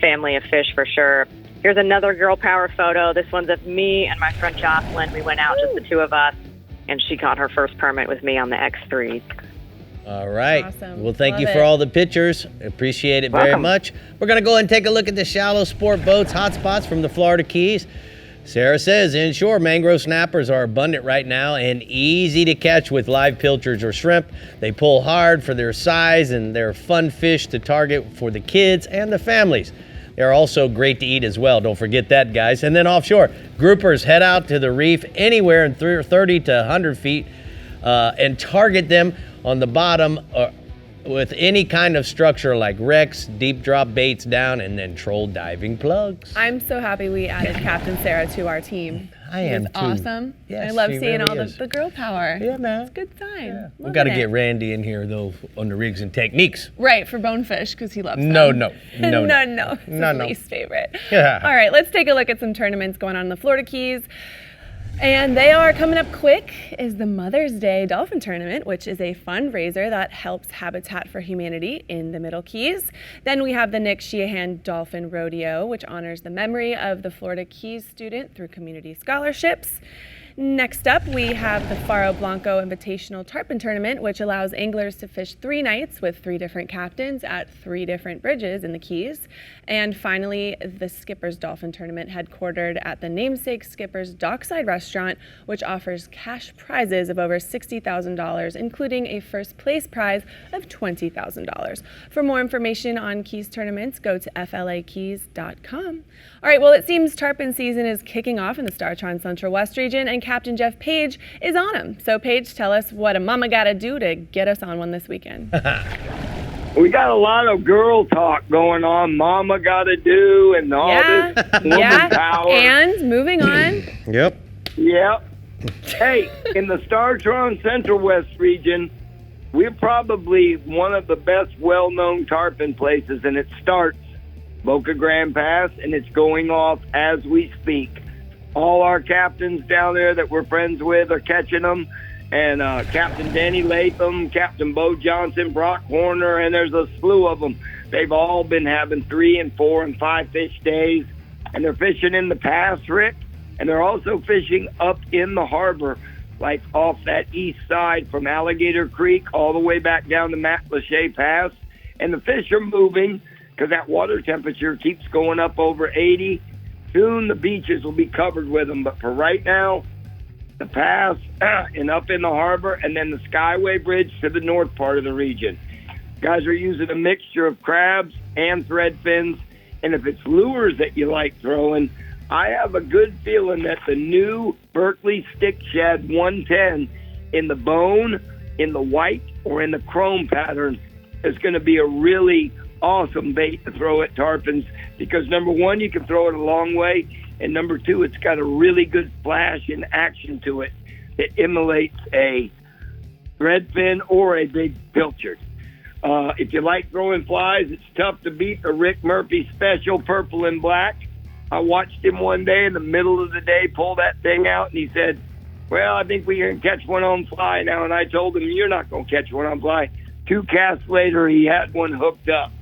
family of fish for sure. Here's another girl power photo. This one's of me and my friend Jocelyn. We went out, just the two of us, and she got her first permit with me on the X3. All right. Awesome. Well, thank Love you it. for all the pictures. Appreciate it very Welcome. much. We're going to go ahead and take a look at the shallow sport boats hotspots from the Florida Keys. Sarah says inshore mangrove snappers are abundant right now and easy to catch with live pilchards or shrimp. They pull hard for their size and they're fun fish to target for the kids and the families. They're also great to eat as well. Don't forget that, guys. And then offshore, groupers head out to the reef anywhere in 30 to 100 feet and target them on the bottom with any kind of structure like wrecks, deep drop baits down, and then troll diving plugs. I'm so happy we added Captain Sarah to our team. I am It's too. awesome. Yes, I love she seeing really all is. the girl power. Yeah, man. It's a good sign. Yeah. We Loving got to it. get Randy in here, though, on the rigs and techniques. Right, for bonefish, because he loves them. No. no. It's his least favorite. Yeah. All right, let's take a look at some tournaments going on in the Florida Keys. And they are coming up quick is the Mother's Day Dolphin Tournament, which is a fundraiser that helps Habitat for Humanity in the Middle Keys. Then we have the Nick Sheehan Dolphin Rodeo, which honors the memory of the Florida Keys student through community scholarships. Next up, we have the Faro Blanco Invitational Tarpon Tournament, which allows anglers to fish 3 nights with 3 different captains at 3 different bridges in the Keys. And finally, the Skipper's Dolphin Tournament, headquartered at the namesake Skipper's Dockside Restaurant, which offers cash prizes of over $60,000, including a first place prize of $20,000. For more information on Keys tournaments, go to flakeys.com. All right, well, it seems tarpon season is kicking off in the Startron Central West region, and Captain Jeff Page is on him. So, Page, tell us what a mama gotta do to get us on one this weekend. We got a lot of girl talk going on. Mama gotta do and all this woman power. And moving on. Yep. Yep. Hey, in the Startron Central West region, we're probably one of the best well-known tarpon places, and it starts Boca Grande Pass, and it's going off as we speak. All our captains down there that we're friends with are catching them. And Captain Danny Latham, Captain Bo Johnson, Brock Horner, and there's a slew of them. They've all been having 3 and 4 and 5 fish days, and they're fishing in the pass, Rick, and they're also fishing up in the harbor, like off that east side from Alligator Creek all the way back down to Matlacha Pass. And the fish are moving because that water temperature keeps going up over 80. Soon the beaches will be covered with them, but for right now, the pass and up in the harbor, and then the Skyway Bridge to the north part of the region. Guys are using a mixture of crabs and thread fins, and if it's lures that you like throwing, I have a good feeling that the new Berkeley Stick Shad 110 in the bone, in the white, or in the chrome pattern is going to be a really awesome bait to throw at tarpons because, number one, you can throw it a long way, and number two, it's got a really good flash and action to it. It emulates a threadfin or a big pilchard. If you like throwing flies, it's tough to beat the Rick Murphy Special Purple and Black. I watched him one day in the middle of the day pull that thing out, and he said, well, I think we can catch one on fly now. And I told him, you're not going to catch one on fly. 2 casts later, he had one hooked up.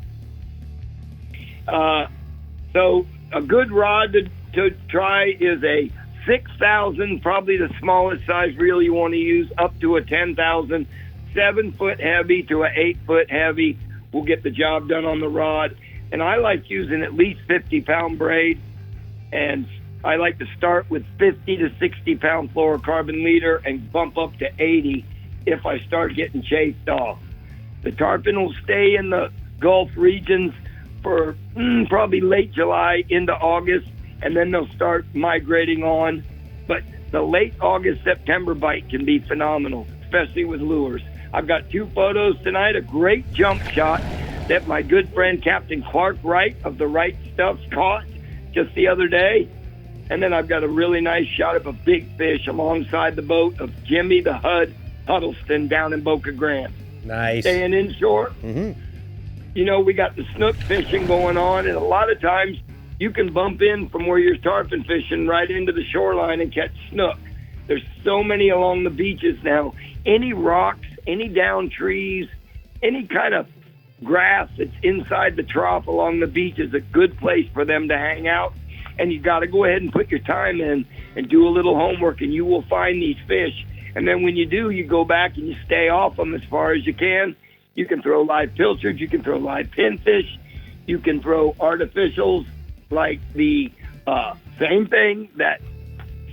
So a good rod to try is a 6,000, probably the smallest size reel you want to use, up to a 10,000, 7-foot heavy to a 8-foot heavy will get the job done on the rod. And I like using at least 50-pound braid, and I like to start with 50 to 60-pound fluorocarbon leader and bump up to 80 if I start getting chased off. The tarpon will stay in the Gulf regions for probably late July into August, and then they'll start migrating on. But the late August, September bite can be phenomenal, especially with lures. I've got 2 photos tonight, a great jump shot that my good friend Captain Clark Wright of the Right Stuff caught just the other day. And then I've got a really nice shot of a big fish alongside the boat of Jimmy the Hud Huddleston down in Boca Grande. Nice. Staying inshore. Mm-hmm. You know, we got the snook fishing going on, and a lot of times you can bump in from where you're tarpon fishing right into the shoreline and catch snook. There's so many along the beaches now. Any rocks, any down trees, any kind of grass that's inside the trough along the beach is a good place for them to hang out. And you got to go ahead and put your time in and do a little homework, and you will find these fish. And then when you do, you go back and you stay off them as far as you can. You can throw live pilchards, you can throw live pinfish, you can throw artificials like the same thing, that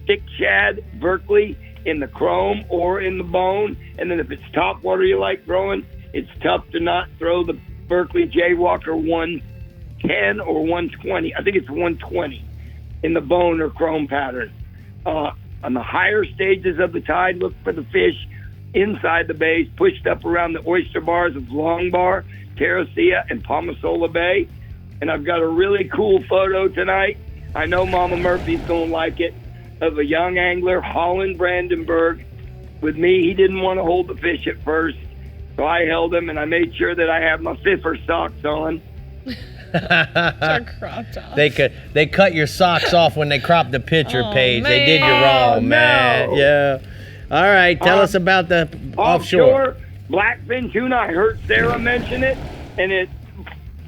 stick shad Berkeley in the chrome or in the bone. And then if it's top water you like throwing, it's tough to not throw the Berkeley Jaywalker 110 or 120. I think it's 120 in the bone or chrome pattern. On the higher stages of the tide, look for the fish inside the bays, pushed up around the oyster bars of Long Bar, Terracea, and Palmasola Bay. And I've got a really cool photo tonight. I know Mama Murphy's going to like it, of a young angler, Holland Brandenburg, with me. He didn't want to hold the fish at first, so I held him, and I made sure that I have my Fiffer socks on. Cropped off. They cut your socks off when they cropped the picture page. Man. They did you wrong, man. No. Yeah. All right, tell us about the offshore. Blackfin tuna. I heard Sarah mention it, and it's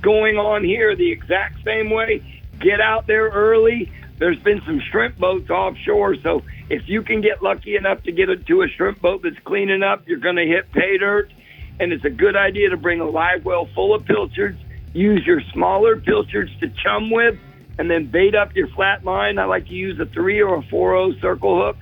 going on here the exact same way. Get out there early. There's been some shrimp boats offshore, so if you can get lucky enough to get to a shrimp boat that's cleaning up, you're going to hit pay dirt. And it's a good idea to bring a live well full of pilchards. Use your smaller pilchards to chum with, and then bait up your flat line. I like to use a 3 or a 4/0 circle hook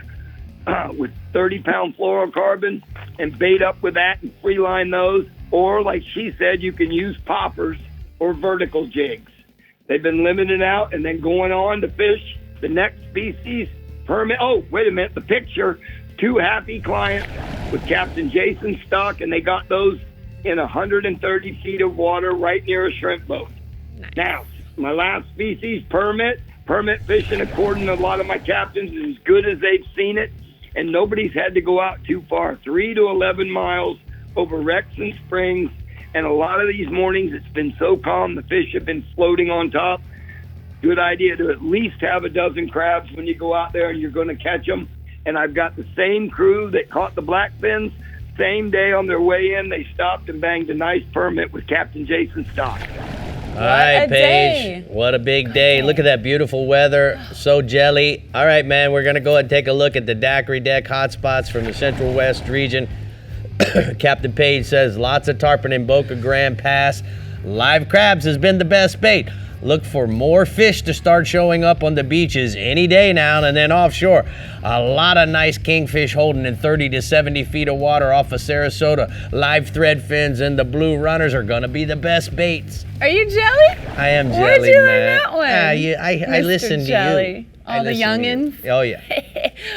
with 30-pound fluorocarbon, and bait up with that and free line those. Or, like she said, you can use poppers or vertical jigs. They've been limited out and then going on to fish the next species permit. Oh, wait a minute, the picture. 2 happy clients with Captain Jason Stock, and they got those in 130 feet of water right near a shrimp boat. Nice. Now, my last species, permit fishing, according to a lot of my captains, is as good as they've seen it, and nobody's had to go out too far, 3 to 11 miles over wrecks and springs. And a lot of these mornings, it's been so calm, the fish have been floating on top. Good idea to at least have a dozen crabs when you go out there and you're going to catch them. And I've got the same crew that caught the blackfins. Same day on their way in, they stopped and banged a nice permit with Captain Jason Stock. All right, a Paige. day. What a big day. Look at that beautiful weather. So jelly. All right, man, we're going to go ahead and take a look at the daiquiri deck hotspots from the Central West region. Captain Page says lots of tarpon in Boca Grande Pass. Live crabs has been the best bait. Look for more fish to start showing up on the beaches any day now, and then offshore. A lot of nice kingfish holding in 30 to 70 feet of water off of Sarasota. Live thread fins and the blue runners are going to be the best baits. Are you jelly? I am jelly, Where'd you learn man. that one? I listened to Jelly. you. All the youngins? Oh, yeah.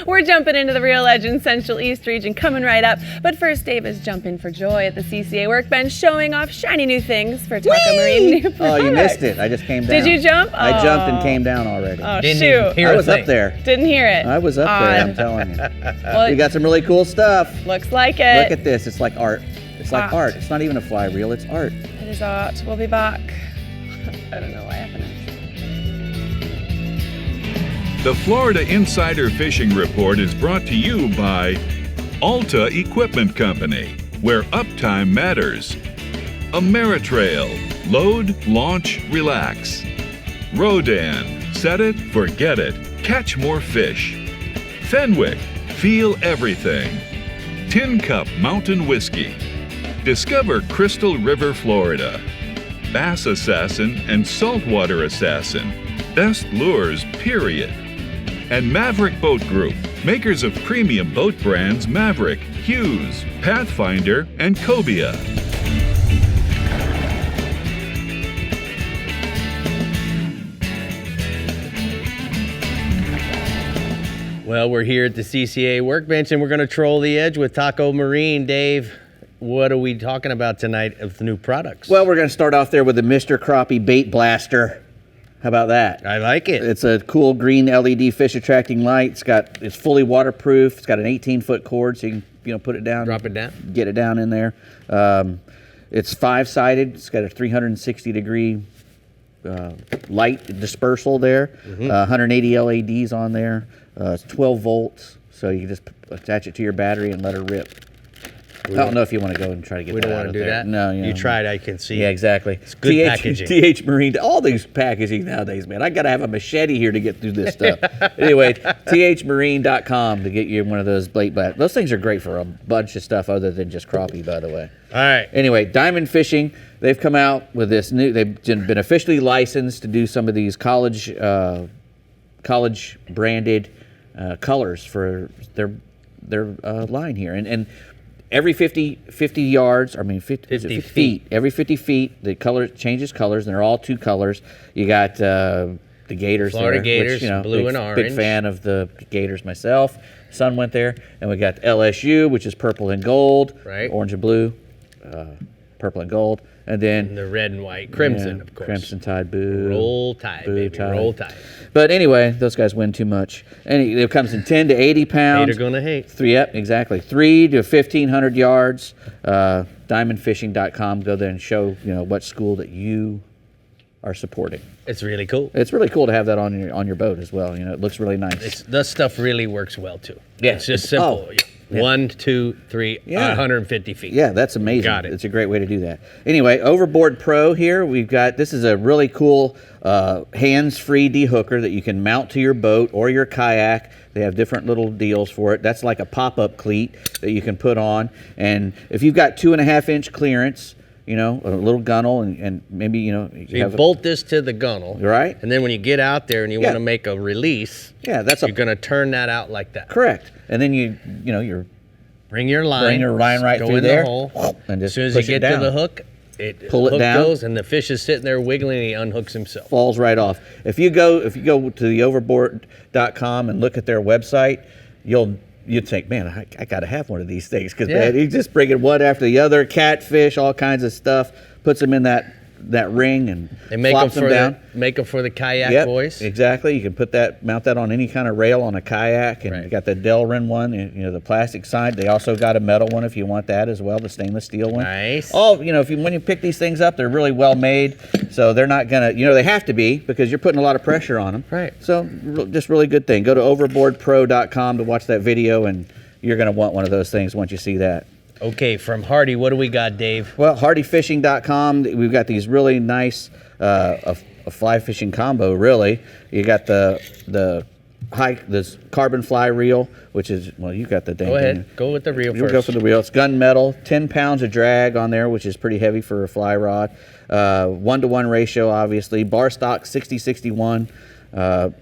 We're jumping into the Real Legends Central East region coming right up. But first, Dave is jumping for joy at the CCA workbench, showing off shiny new things for Tarpon Marine new products. Oh, you missed it. I just came down. Did you jump? I jumped and came down already. Oh, Didn't shoot. even hear I a was thing. up there. Didn't hear it. I was up there, I'm telling you. Well, We got some really cool stuff. looks like it. Look at this. It's like art. It's like art. It's not even a fly reel. It's art. It is art. We'll be back. I don't know why happened. The Florida Insider Fishing Report is brought to you by Alta Equipment Company, where uptime matters. Ameritrail, load, launch, relax. Rodan, set it, forget it, catch more fish. Fenwick, feel everything. Tin Cup Mountain Whiskey. Discover Crystal River, Florida. Bass Assassin and Saltwater Assassin. Best lures, period. And Maverick Boat Group, makers of premium boat brands Maverick, Hughes, Pathfinder, and Cobia. Well, we're here at the CCA workbench, and we're going to troll the edge with Taco Marine. Dave, what are we talking about tonight of the new products? Well, we're going to start off there with the Mr. Crappie Bait Blaster. How about that? I like it. It's a cool green LED fish attracting light. It's fully waterproof. It's got an 18-foot cord, so you can put it down, Drop it down, get it down in there. It's 5-sided. It's got a 360-degree light dispersal there. 180 LEDs on there. It's 12 volts. So you can just attach it to your battery and let her rip. I don't know if you want to go and try to get We that don't out want of to do there. that? No, You tried, I can see. Yeah, exactly. It's good packaging. TH Marine, all these packaging nowadays, man. I got to have a machete here to get through this stuff. Anyway, thmarine.com to get you one of those blade bat. Those things are great for a bunch of stuff other than just crappie, by the way. All right. Anyway, Diamond Fishing, they've come out with this new, they've been officially licensed to do some of these college branded colors for their line here. And every 50 yards, I mean 50 feet, every 50 feet, the color changes colors, and they're all two colors. You got the Gators Florida there, Gators, which, blue big, and orange. Big fan of the Gators myself. Son went there. And we got LSU, which is purple and gold, right? Orange and blue, purple and gold. And then the red and white, crimson, of course. Crimson Tide, boo. Roll Tide, baby, roll Tide. But anyway, those guys win too much. And it comes in 10 to 80 pounds. Haters gonna hate. 3 to 1,500 yards. Diamondfishing.com. Go there and show what school that you are supporting. It's really cool. It's really cool to have that on your boat as well. It looks really nice. This stuff really works well too. Yeah, it's just simple. Oh, yeah. 1, 2, 3, 150 feet. Yeah, that's amazing. Got it. It's a great way to do that. Anyway, Overboard Pro here. This is a really cool hands-free dehooker that you can mount to your boat or your kayak. They have different little deals for it. That's like a pop-up cleat that you can put on. And if you've got 2.5-inch clearance, a little gunnel, and maybe, you bolt this to the gunnel. Right. And then when you get out there and you want to make a release, you're going to turn that out like that. Correct. And then you bring your line right go through in there. The hole. And just as soon as push you it get to down. the hook, pull it down, goes, and the fish is sitting there wiggling, and he unhooks himself. Falls right off. If you go to the overboard.com and look at their website, you'd think, man, I got to have one of these things, because man, he's just bringing one after the other, catfish, all kinds of stuff, puts them in that ring and flops them down. Make them for the kayak boys. Exactly. You can mount that on any kind of rail on a kayak, and you got the Delrin one, the plastic side. They also got a metal one if you want that as well, the stainless steel one. Nice. When you pick these things up, they're really well made, so they're not gonna, they have to be, because you're putting a lot of pressure on them. Right. So just really good thing. Go to overboardpro.com to watch that video, and you're gonna want one of those things once you see that. Okay, from Hardy, what do we got, Dave? Well, hardyfishing.com, we've got these really nice a fly fishing combo, really. You got this carbon fly reel, which is, you got the dang Go ahead. thing. Go with the reel first. Go for the reel. It's gunmetal, 10 pounds of drag on there, which is pretty heavy for a fly rod. 1-to-1 ratio, obviously. Bar stock, 60-61.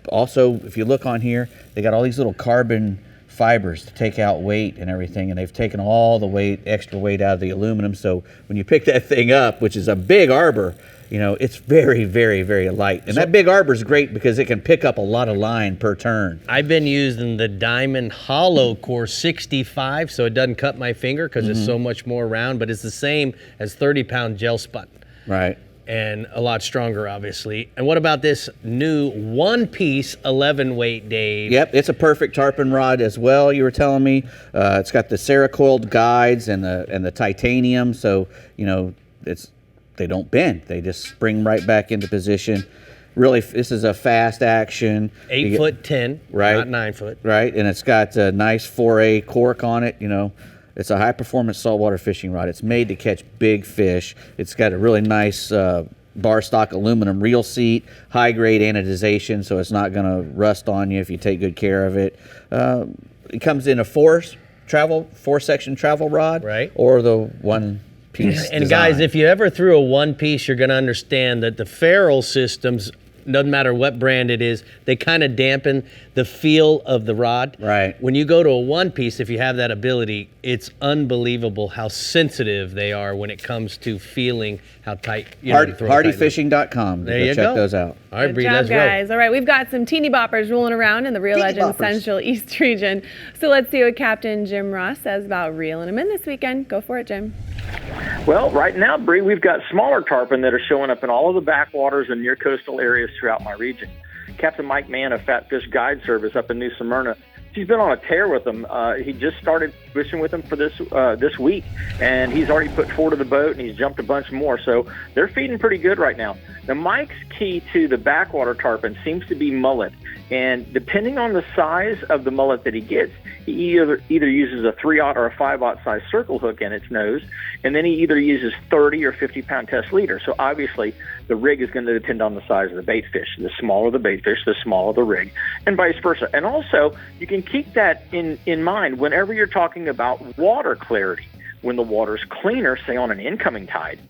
Also, if you look on here, they got all these little carbon fibers to take out weight and everything, and they've taken all the extra weight out of the aluminum, so when you pick that thing up, which is a big arbor, it's very, very, very light. And that big arbor is great because it can pick up a lot of line per turn. I've been using the Diamond Hollow Core 65, so it doesn't cut my finger because it's so much more round, but it's the same as 30-pound gel spun. Right. And a lot stronger, obviously. And what about this new one-piece 11-weight, Dave? Yep, it's a perfect tarpon rod as well, you were telling me. It's got the Cerakoiled guides and the titanium, so, they don't bend. They just spring right back into position. Really, this is a fast action. 8'10", right? Not 9 foot. Right, and it's got a nice 4A cork on it, It's a high-performance saltwater fishing rod. It's made to catch big fish. It's got a really nice bar stock aluminum reel seat, high-grade anodization, so it's not going to rust on you if you take good care of it. It comes in a four-section travel rod, right? Or the one-piece And design. guys, if you ever threw a one-piece, you're going to understand that the ferrule systems, doesn't matter what brand it is, they kind of dampen the feel of the rod. Right. When you go to a one-piece, if you have that ability, it's unbelievable how sensitive they are when it comes to feeling how tight. Hardyfishing.com. There you check go. those out. All right, Good Brie, job, let's guys. All right, we've got some teeny boppers rolling around in the Reel Teeny Legends boppers. Central East region. So let's see what Captain Jim Ross says about reeling them in this weekend. Go for it, Jim. Well, right now, Brie, we've got smaller tarpon that are showing up in all of the backwaters and near coastal areas throughout my region. Captain Mike Mann of Fat Fish Guide Service up in New Smyrna she's been on a tear with them. He just started fishing with them for this week, and he's already put 4 to the boat, and he's jumped a bunch more. So they're feeding pretty good right now. Now, Mike's key to the backwater tarpon seems to be mullet, and depending on the size of the mullet that he gets, he either uses a 3/0 or a 5/0 size circle hook in its nose, and then he either uses 30 or 50-pound test leader. So obviously, the rig is going to depend on the size of the bait fish. The smaller the bait fish, the smaller the rig, and vice versa. And also, you can keep that in mind whenever you're talking about water clarity. When the water's cleaner, say on an incoming tide,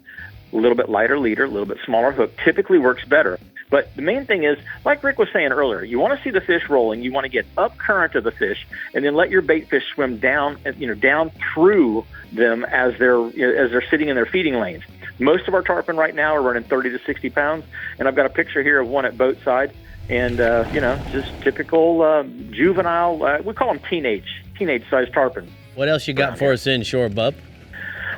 a little bit lighter leader, a little bit smaller hook typically works better. But the main thing is, like Rick was saying earlier, you want to see the fish rolling. You want to get up current of the fish, and then let your bait fish swim down, down through them as they're sitting in their feeding lanes. Most of our tarpon right now are running 30 to 60 pounds, and I've got a picture here of one at boat side, and just typical juvenile. We call them teenage-sized tarpon. What else you got for us inshore, bub?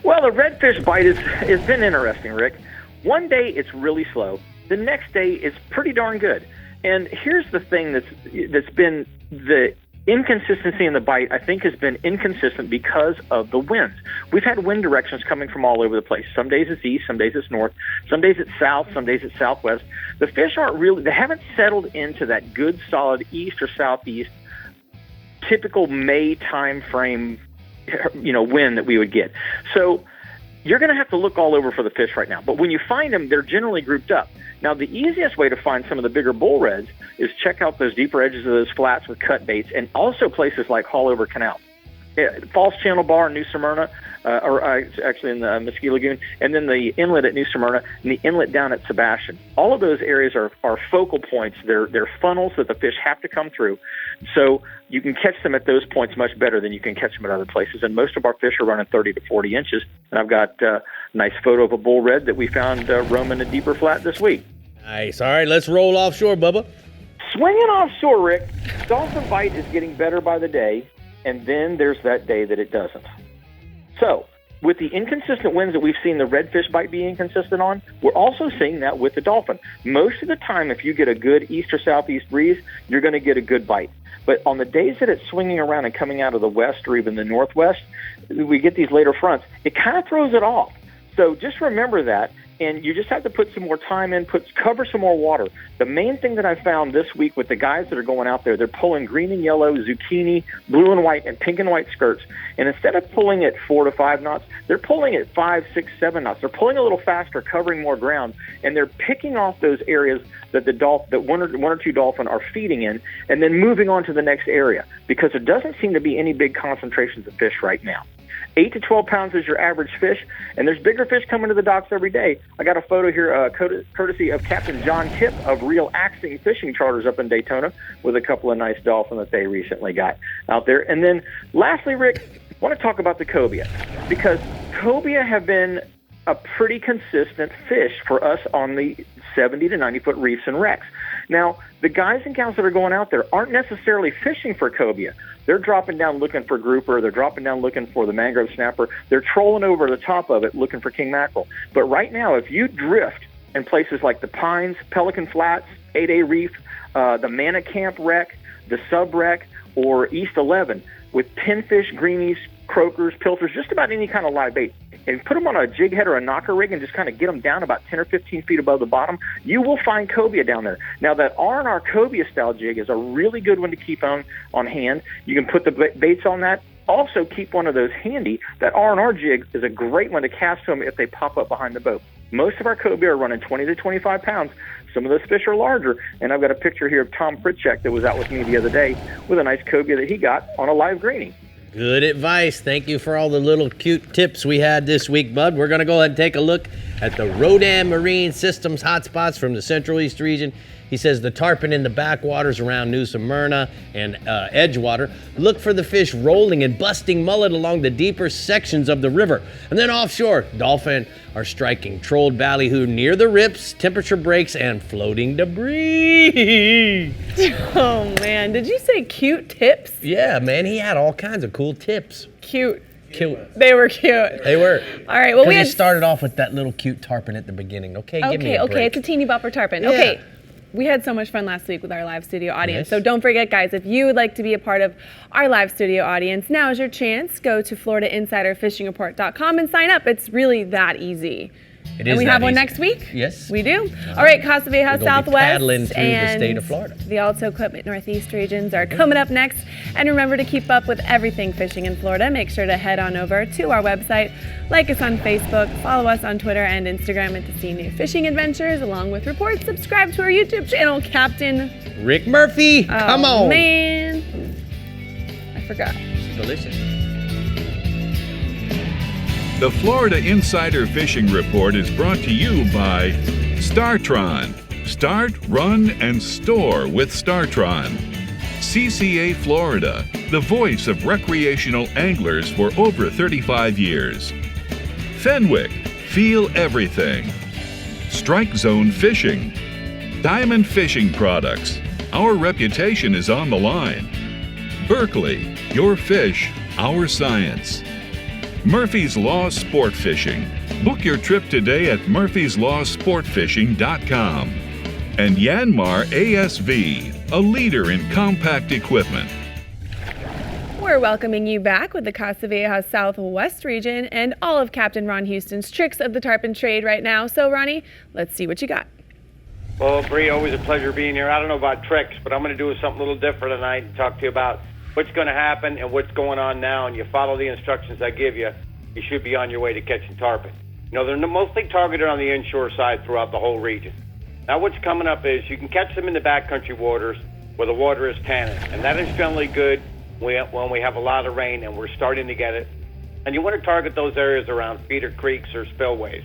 Well, the redfish bite has been interesting, Rick. One day it's really slow. The next day it's pretty darn good. And here's the thing that's been the inconsistency in the bite, I think, has been inconsistent because of the winds. We've had wind directions coming from all over the place. Some days it's east, some days it's north, some days it's south, some days it's southwest. The fish they haven't settled into that good, solid east or southeast typical May time frame, wind that we would get. So you're going to have to look all over for the fish right now. But when you find them, they're generally grouped up. Now, the easiest way to find some of the bigger bull reds is check out those deeper edges of those flats with cut baits, and also places like Hallover Canal, False Channel Bar in New Smyrna, actually in the Mesquite Lagoon, and then the inlet at New Smyrna and the inlet down at Sebastian. All of those areas are focal points. They're funnels that the fish have to come through. So you can catch them at those points much better than you can catch them at other places. And most of our fish are running 30 to 40 inches. And I've got a nice photo of a bull red that we found roaming a deeper flat this week. Nice. All right, let's roll offshore, Bubba. Swinging offshore, Rick, dolphin bite is getting better by the day, and then there's that day that it doesn't. So, with the inconsistent winds that we've seen the redfish bite be inconsistent on, we're also seeing that with the dolphin. Most of the time, if you get a good east or southeast breeze, you're going to get a good bite. But on the days that it's swinging around and coming out of the west or even the northwest, we get these later fronts, it kind of throws it off. So just remember that, and you just have to put some more time in, cover some more water. The main thing that I found this week with the guys that are going out there, they're pulling green and yellow, zucchini, blue and white, and pink and white skirts. And instead of pulling at 4 to 5 knots, they're pulling at 5, 6, 7 knots. They're pulling a little faster, covering more ground, and they're picking off those areas that that one or two dolphin are feeding in, and then moving on to the next area, because there doesn't seem to be any big concentrations of fish right now. 8 to 12 pounds is your average fish, and there's bigger fish coming to the docks every day. I got a photo here, courtesy of Captain John Kipp of Real Axing Fishing Charters up in Daytona, with a couple of nice dolphin that they recently got out there. And then lastly, Rick, I want to talk about the cobia, because cobia have been a pretty consistent fish for us on the 70 to 90 foot reefs and wrecks. Now, the guys and gals that are going out there aren't necessarily fishing for cobia. They're dropping down looking for grouper. They're dropping down looking for the mangrove snapper. They're trolling over the top of it looking for king mackerel. But right now, if you drift in places like the Pines, Pelican Flats, 8A Reef, the Mana Camp wreck, the Sub wreck, or East 11, with pinfish, greenies, croakers, pilchers, just about any kind of live bait, and put them on a jig head or a knocker rig and just kind of get them down about 10 or 15 feet above the bottom, you will find cobia down there. Now, that R&R cobia style jig is a really good one to keep on hand. You can put the baits on that. Also, keep one of those handy. That R&R jig is a great one to cast to them if they pop up behind the boat. Most of our cobia are running 20 to 25 pounds. Some of those fish are larger, and I've got a picture here of Tom Pritchek that was out with me the other day with a nice cobia that he got on a live greenie. Good advice. Thank you for all the little cute tips we had this week, bud. We're going to go ahead and take a look at the Rodan Marine Systems hotspots from the Central East region. He says the tarpon in the backwaters around New Smyrna and Edgewater. Look for the fish rolling and busting mullet along the deeper sections of the river. And then offshore, dolphin are striking trolled ballyhoo near the rips, temperature breaks, and floating debris. Oh, man. Did you say cute tips? Yeah, man. He had all kinds of cool tips. Cute. Cute. They were cute. They were. All right. Well, we started off with that little cute tarpon at the beginning. Okay, give me a break. Okay. It's a teeny bopper tarpon. Yeah. Okay. We had so much fun last week with our live studio audience. Yes. So don't forget, guys, if you would like to be a part of our live studio audience, now is your chance. Go to FloridaInsiderFishingReport.com and sign up. It's really that easy. It And is we that have one easy. next week? Yes. We do. All right, Costa Vieja We're gonna be Southwest paddling through the and state of Florida. the Alto Equipment Northeast regions are coming up next. And remember to keep up with everything fishing in Florida. Make sure to head on over to our website, like us on Facebook, follow us on Twitter and Instagram, and to see new fishing adventures along with reports, subscribe to our YouTube channel, Captain. Rick Murphy, come Oh, on. man. I forgot. It's delicious. The Florida Insider Fishing Report is brought to you by StarTron. Start, run, and store with StarTron. CCA Florida, the voice of recreational anglers for over 35 years. Fenwick, feel everything. Strike Zone Fishing. Diamond Fishing Products, our reputation is on the line. Berkeley, your fish, our science. Murphy's Law Sport Fishing. Book your trip today at murphyslawsportfishing.com. And Yanmar ASV, a leader in compact equipment. We're welcoming you back with the Costa Vieja Southwest region and all of Captain Ron Houston's tricks of the tarpon trade right now. So, Ronnie, let's see what you got. Well, Brie, always a pleasure being here. I don't know about tricks, but I'm going to do something a little different tonight and talk to you about what's going to happen and what's going on now. And you follow the instructions I give you, you should be on your way to catching tarpon. You know, they're mostly targeted on the inshore side throughout the whole region. Now, what's coming up is you can catch them in the backcountry waters where the water is tannin, and that is generally good when we have a lot of rain and we're starting to get it. And you want to target those areas around feeder creeks or spillways.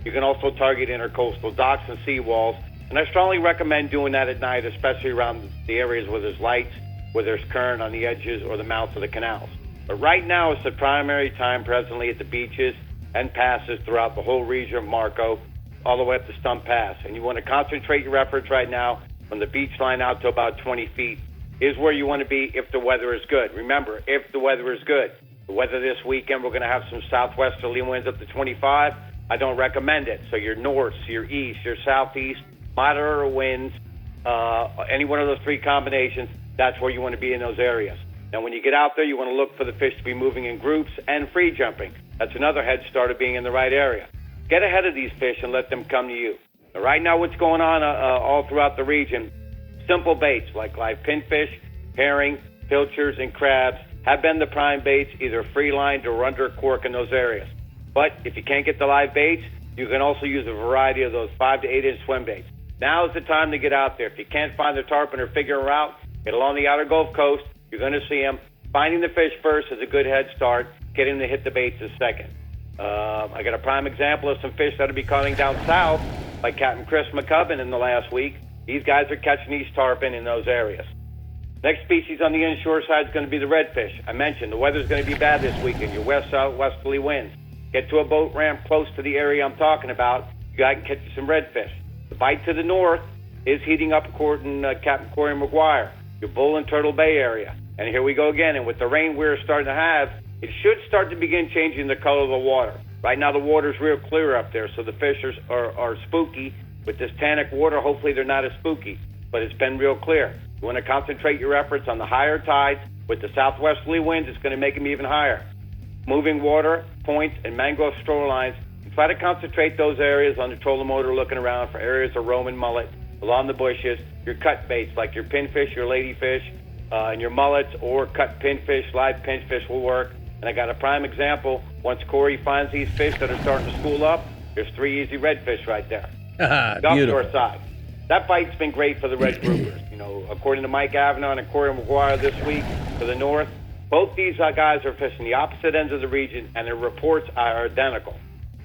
You can also target intercoastal docks and seawalls. And I strongly recommend doing that at night, especially around the areas where there's lights, where there's current on the edges or the mouths of the canals. But right now it's the primary time presently at the beaches and passes throughout the whole region of Marco, all the way up to Stump Pass. And you want to concentrate your efforts right now from the beach line out to about 20 feet is where you want to be if the weather is good. Remember, if the weather is good. The weather this weekend, we're going to have some southwesterly winds up to 25. I don't recommend it. So your north, your east, your southeast, moderate winds, any one of those three combinations, that's where you want to be in those areas. Now, when you get out there, you want to look for the fish to be moving in groups and free jumping. That's another head start of being in the right area. Get ahead of these fish and let them come to you. Now, right now, what's going on all throughout the region, simple baits like live pinfish, herring, pilchards, and crabs have been the prime baits, either free-lined or under cork in those areas. But if you can't get the live baits, you can also use a variety of those 5 to 8 inch swim baits. Now is the time to get out there. If you can't find the tarpon or figure her out, get along the outer Gulf Coast. You're going to see them. Finding the fish first is a good head start. Getting to hit the baits is second. I got a prime example of some fish that'll be coming down south, like Captain Chris McCubbin in the last week. These guys are catching these tarpon in those areas. Next species on the inshore side is going to be the redfish. I mentioned the weather's going to be bad this weekend. Your west-southwesterly winds. Get to a boat ramp close to the area I'm talking about. You guys can catch some redfish. The bite to the north is heating up according to Captain Corey McGuire, your Bull and Turtle Bay area. And here we go again. And with the rain we're starting to have, it should start to begin changing the color of the water. Right now the water's real clear up there, so the fish are spooky. With this tannic water, hopefully they're not as spooky, but it's been real clear. You want to concentrate your efforts on the higher tides. With the southwesterly winds, it's going to make them even higher. Moving water, points, and mangrove shorelines. Try to concentrate those areas on the trolling motor, looking around for areas of roaming mullet along the bushes. Your cut baits, like your pinfish, your ladyfish, and your mullets, or cut pinfish, live pinfish will work. And I got a prime example. Once Corey finds these fish that are starting to school up, there's 3 easy redfish right there. Offshore side. That bite's been great for the red groupers. You know, according to Mike Avenon and Corey McGuire this week to the north, both these guys are fishing the opposite ends of the region, and their reports are identical.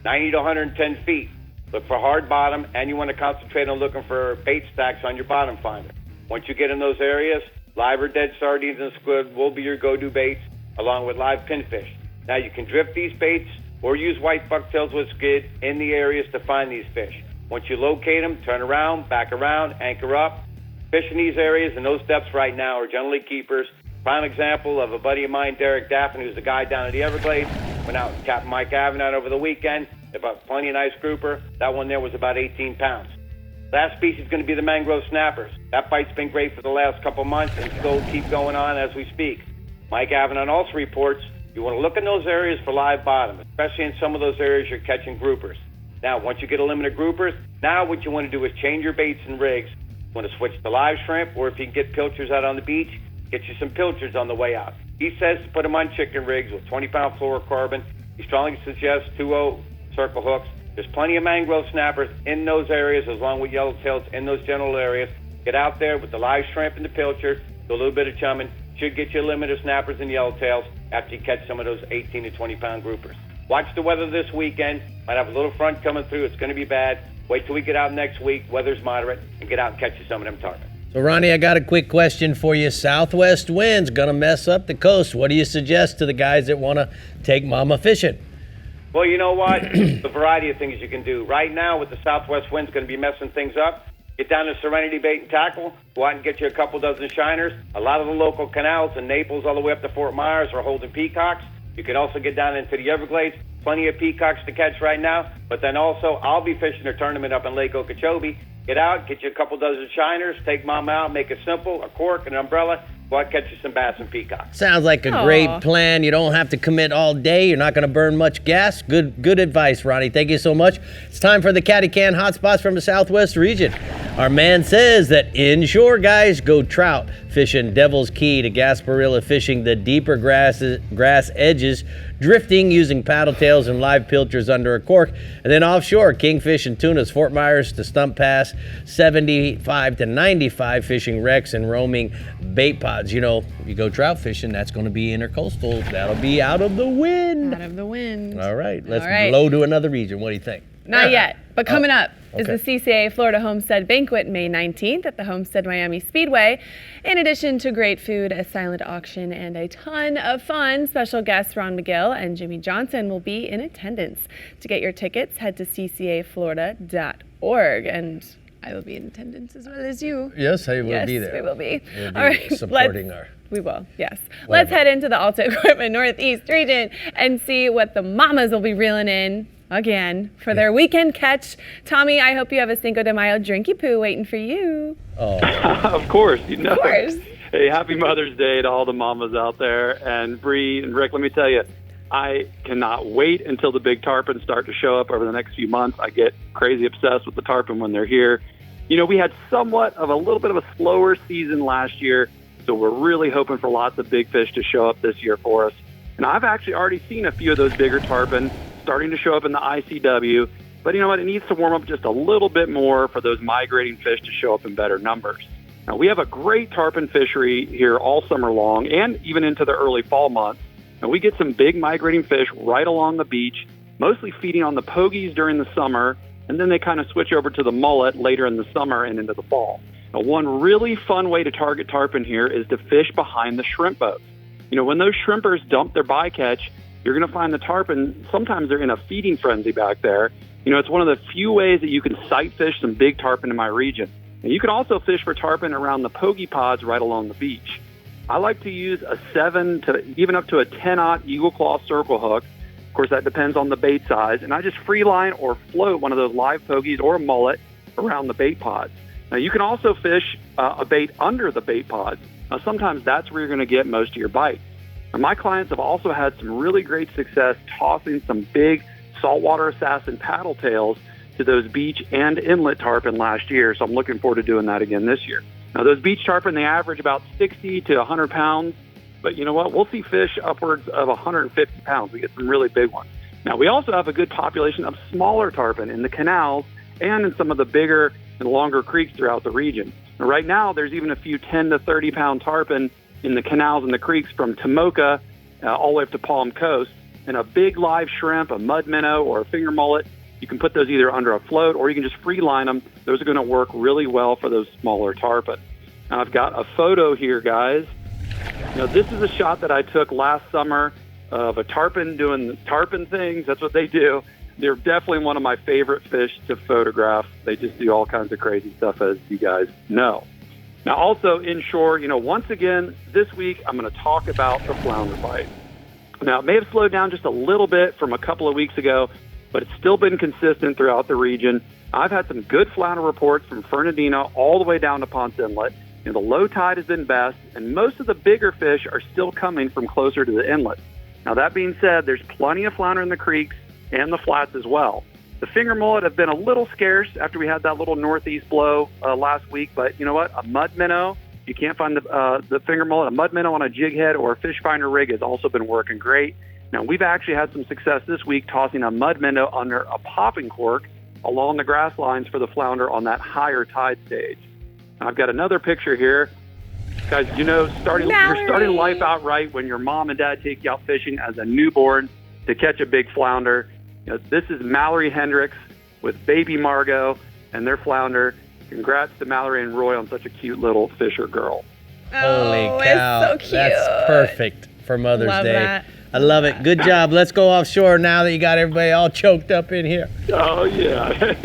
90 to 110 feet. Look for hard bottom, and you want to concentrate on looking for bait stacks on your bottom finder. Once you get in those areas, live or dead sardines and squid will be your go-to baits, along with live pinfish. Now, you can drift these baits or use white bucktails with skid in the areas to find these fish. Once you locate them, turn around, back around, anchor up. Fish in these areas and those depths right now are generally keepers. Prime example of a buddy of mine, Derek Daffin, who's the guy down at the Everglades, went out with Captain Mike Avenant over the weekend, about plenty of nice grouper. That one there was about 18 pounds. Last species is going to be the mangrove snappers. That bite's been great for the last couple months and still keep going on as we speak. Mike Avedon also reports you want to look in those areas for live bottom, especially in some of those areas you're catching groupers. Now, once you get a limit of groupers, now what you want to do is change your baits and rigs. You want to switch to live shrimp, or if you can get pilchards out on the beach, get you some pilchards on the way out. He says to put them on chicken rigs with 20-pound fluorocarbon. He strongly suggests 2-0 circle hooks. There's plenty of mangrove snappers in those areas, as long with yellowtails in those general areas. Get out there with the live shrimp and the pilchard, do a little bit of chumming. Should get you a limit of snappers and yellowtails after you catch some of those 18 to 20-pound groupers. Watch the weather this weekend. Might have a little front coming through. It's going to be bad. Wait till we get out next week. Weather's moderate, and get out and catch you some of them tarpon. So, Ronnie, I got a quick question for you. Southwest winds going to mess up the coast. What do you suggest to the guys that want to take mama fishing? Well, you know what? The variety of things you can do. Right now, with the southwest winds going to be messing things up, get down to Serenity Bait and Tackle. Go out and get you a couple dozen shiners. A lot of the local canals in Naples all the way up to Fort Myers are holding peacocks. You can also get down into the Everglades. Plenty of peacocks to catch right now. But then also, I'll be fishing a tournament up in Lake Okeechobee. Get out, get you a couple dozen shiners, take mom out, make it simple, a cork, an umbrella. Go out, catch you some bass and peacocks. Sounds like a great plan. You don't have to commit all day. You're not going to burn much gas. Good advice, Ronnie. Thank you so much. It's time for the Catty Can hotspots from the Southwest region. Our man says that inshore guys go trout fishing Devil's Key to Gasparilla fishing the deeper grass edges, drifting using paddle tails and live pilchers under a cork, and then offshore kingfish and tunas, Fort Myers to Stump Pass, 75 to 95 fishing wrecks and roaming bait pods. You know, if you go trout fishing, that's going to be intercoastal. That'll be out of the wind. Out of the wind. All right, let's blow to another region. What do you think? Not yet, but coming up is okay. the CCA Florida Homestead Banquet May 19th at the Homestead Miami Speedway. In addition to great food, a silent auction, and a ton of fun, special guests Ron McGill and Jimmy Johnson will be in attendance. To get your tickets, head to ccaflorida.org. And I will be in attendance as well as you. Yes, I will be there. Yes, we will be. We'll be All right, supporting our... We will, yes. Whatever. Let's head into the Alta Equipment Northeast region and see what the mamas will be reeling in again for their weekend catch. Tommy, I hope you have a Cinco de Mayo drinky poo waiting for you. Oh, of course, you know. Of course. Hey, happy Mother's Day to all the mamas out there. And Brie and Rick, let me tell you, I cannot wait until the big tarpon start to show up over the next few months. I get crazy obsessed with the tarpon when they're here. You know, we had somewhat of a little bit of a slower season last year, so we're really hoping for lots of big fish to show up this year for us. And I've actually already seen a few of those bigger tarpon starting to show up in the ICW. But you know what? It needs to warm up just a little bit more for those migrating fish to show up in better numbers. Now, we have a great tarpon fishery here all summer long and even into the early fall months. And we get some big migrating fish right along the beach, mostly feeding on the pogies during the summer, and then they kind of switch over to the mullet later in the summer and into the fall. Now, one really fun way to target tarpon here is to fish behind the shrimp boats. You know, when those shrimpers dump their bycatch, you're going to find the tarpon, sometimes they're in a feeding frenzy back there. You know, it's one of the few ways that you can sight fish some big tarpon in my region. And you can also fish for tarpon around the pogie pods right along the beach. I like to use a 7 to even up to a 10-aught Eagle Claw circle hook. Of course, that depends on the bait size. And I just free line or float one of those live pogies or a mullet around the bait pods. Now, you can also fish a bait under the bait pods. Now, sometimes that's where you're going to get most of your bites. Now, my clients have also had some really great success tossing some big saltwater assassin paddle tails to those beach and inlet tarpon last year, so I'm looking forward to doing that again this year. Now, those beach tarpon, they average about 60 to 100 pounds, but you know what? We'll see fish upwards of 150 pounds. We get some really big ones. Now, we also have a good population of smaller tarpon in the canals and in some of the bigger and longer creeks throughout the region. Now, right now, there's even a few 10 to 30-pound tarpon in the canals and the creeks from Tomoka all the way up to Palm Coast, and a big live shrimp, a mud minnow, or a finger mullet. You can put those either under a float or you can just free line them. Those are going to work really well for those smaller tarpon. Now, I've got a photo here, guys. You know, this is a shot that I took last summer of a tarpon doing tarpon things. That's what they do. They're definitely one of my favorite fish to photograph. They just do all kinds of crazy stuff, as you guys know. Now, also inshore, you know, once again, this week I'm going to talk about the flounder bite. Now, it may have slowed down just a little bit from a couple of weeks ago, but it's still been consistent throughout the region. I've had some good flounder reports from Fernandina all the way down to Ponce Inlet. The low tide has been best, and most of the bigger fish are still coming from closer to the inlet. Now, that being said, there's plenty of flounder in the creeks and the flats as well. The finger mullet have been a little scarce after we had that little northeast blow last week, but you know what? A mud minnow, you can't find the finger mullet, a mud minnow on a jig head or a fish finder rig has also been working great. Now, we've actually had some success this week tossing a mud minnow under a popping cork along the grass lines for the flounder on that higher tide stage. I've got another picture here. Guys, you know, you're starting life out right when your mom and dad take you out fishing as a newborn to catch a big flounder. You know, this is Mallory Hendricks with baby Margot and their flounder. Congrats to Mallory and Roy on such a cute little fisher girl. Holy cow. It's so cute. That's perfect for Mother's Love Day. that. I love it. Good job. Let's go offshore now that you got everybody all choked up in here. Oh, yeah.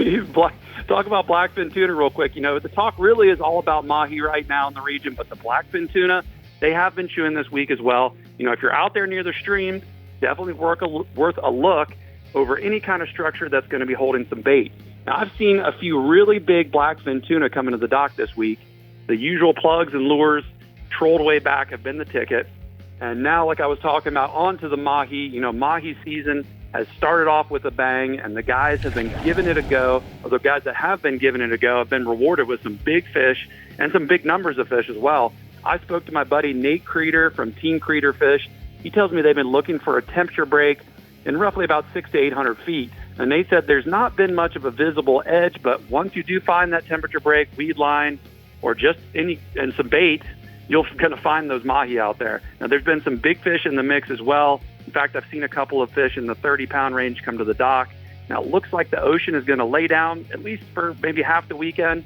Talk about blackfin tuna real quick. You know, the talk really is all about mahi right now in the region, but the blackfin tuna, they have been chewing this week as well. You know, if you're out there near the stream, definitely worth a look over any kind of structure that's going to be holding some bait. Now, I've seen a few really big blackfin tuna come into the dock this week. The usual plugs and lures trolled way back have been the ticket. And now, like I was talking about, on to the mahi. You know, mahi season has started off with a bang, and the guys have been giving it a go. Or the guys that have been giving it a go have been rewarded with some big fish and some big numbers of fish as well. I spoke to my buddy Nate Creeder from Team Creeder Fish. He tells me they've been looking for a temperature break in roughly about 600 to 800 feet. And Nate said there's not been much of a visible edge, but once you do find that temperature break, weed line, or just some bait, you're going to find those mahi out there. Now, there's been some big fish in the mix as well. In fact, I've seen a couple of fish in the 30-pound range come to the dock. Now, it looks like the ocean is going to lay down at least for maybe half the weekend,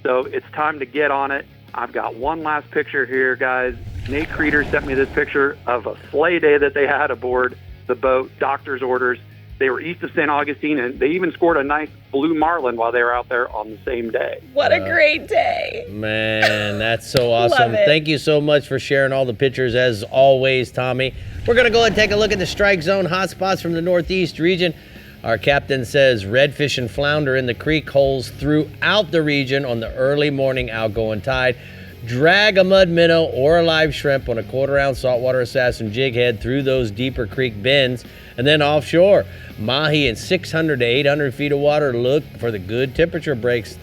so it's time to get on it. I've got one last picture here, guys. Nate Creeder sent me this picture of a sleigh day that they had aboard the boat, doctor's orders. They were east of St. Augustine, and they even scored a nice blue marlin while they were out there on the same day. What a great day. Man, that's so awesome. Love it. Thank you so much for sharing all the pictures, as always, Tommy. We're going to go ahead and take a look at the strike zone hotspots from the northeast region. Our captain says redfish and flounder in the creek holes throughout the region on the early morning outgoing tide. Drag a mud minnow or a live shrimp on a 1/4-ounce saltwater assassin jig head through those deeper creek bends. And then offshore, mahi in 600 to 800 feet of water. Look for the good temperature breaks.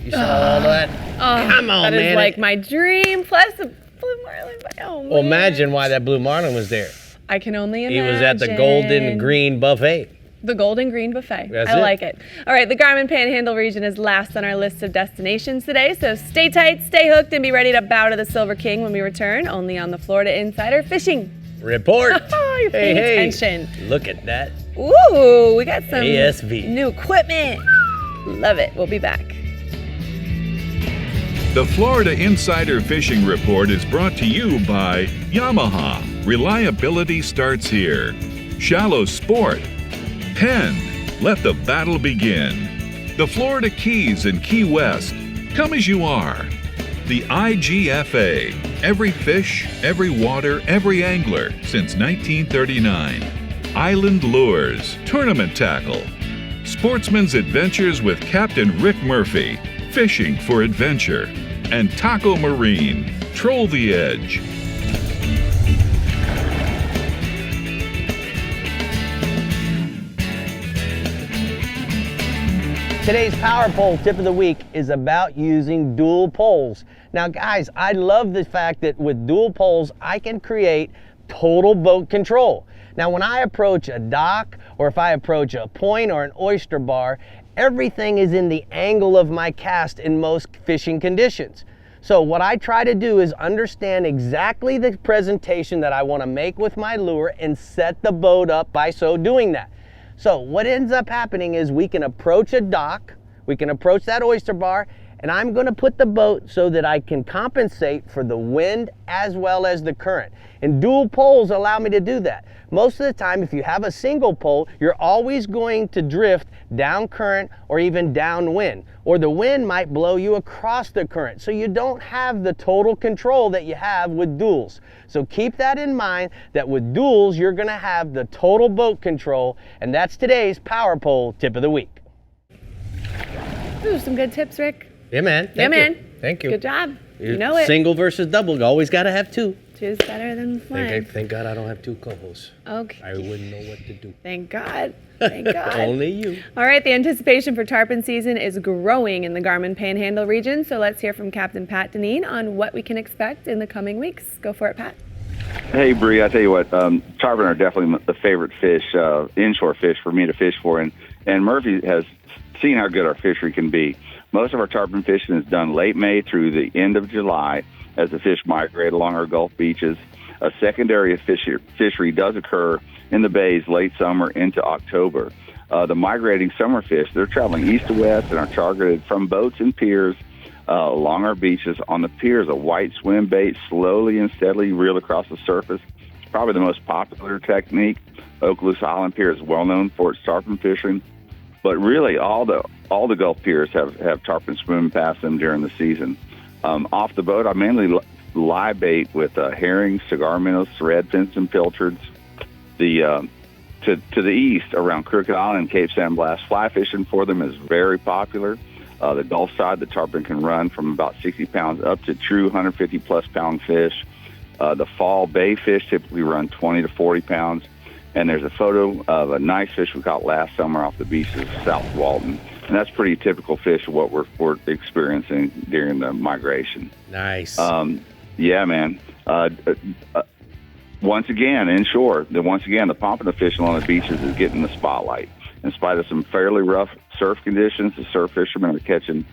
You saw all that? Oh, Come on, that man. is like my dream. Plus the blue marlin. Oh, Well, man. imagine why that blue marlin was there. I can only He imagine. was at the Golden Green Buffet. The Golden Green Buffet. That's I it. like it. All right, the Garmin Panhandle region is last on our list of destinations today, so stay tight, stay hooked, and be ready to bow to the Silver King when we return, only on the Florida Insider Fishing Report. You're paying attention. Look at that. Ooh, we got some ASV. new equipment. Love it. We'll be back. The Florida Insider Fishing Report is brought to you by Yamaha. Reliability starts here. Shallow Sport. Penn. Let the battle begin. The Florida Keys and Key West. Come as you are. The IGFA. Every fish, every water, every angler since 1939. Island Lures. Tournament Tackle. Sportsman's Adventures with Captain Rick Murphy. Fishing for adventure. And Taco Marine. Troll the edge. Today's Power Pole tip of the week is about using dual poles. Now guys, I love the fact that with dual poles, I can create total boat control. Now when I approach a dock, or if I approach a point or an oyster bar, everything is in the angle of my cast in most fishing conditions. So what I try to do is understand exactly the presentation that I want to make with my lure and set the boat up by so doing that. So what ends up happening is we can approach a dock, we can approach that oyster bar, and I'm going to put the boat so that I can compensate for the wind as well as the current. And dual poles allow me to do that. Most of the time, if you have a single pole, you're always going to drift down current or even downwind, or the wind might blow you across the current. So you don't have the total control that you have with duals. So keep that in mind, that with duals, you're going to have the total boat control, and that's today's Power Pole tip of the week. Those are some good tips, Rick. Yeah, man. Yeah, man. Thank you. Good job. You know it. Single versus double. You always got to have two. Two's better than one. Thank God I don't have two co-hosts. Okay. I wouldn't know what to do. Thank God. Thank God. Only you. All right, the anticipation for tarpon season is growing in the Garmin Panhandle region, so let's hear from Captain Pat Deneen on what we can expect in the coming weeks. Go for it, Pat. Hey, Brie, I tell you what, tarpon are definitely the favorite fish, inshore fish for me to fish for, and Murphy has seen how good our fishery can be. Most of our tarpon fishing is done late May through the end of July as the fish migrate along our Gulf beaches. A secondary fishery does occur in the bays late summer into October. The migrating summer fish, they're traveling east to west and are targeted from boats and piers along our beaches. On the piers, a white swim bait slowly and steadily reel across the surface. It's probably the most popular technique. Okaloosa Island Pier is well known for its tarpon fishing, but really all the Gulf piers have tarpon swimming past them during the season. Off the boat, I mainly live bait with herring, cigar minnows, redfins, and pilchards. To the east, around Crooked Island and Cape San Blas, fly fishing for them is very popular. The Gulf side, the tarpon can run from about 60 pounds up to true 150-plus pound fish. The fall bay fish typically run 20 to 40 pounds. And there's a photo of a nice fish we caught last summer off the beaches of South Walton. And that's pretty typical fish of what we're experiencing during the migration. Nice. Yeah, man. Once again, inshore, the pompano fishing on the beaches is getting the spotlight. In spite of some fairly rough surf conditions, the surf fishermen are catching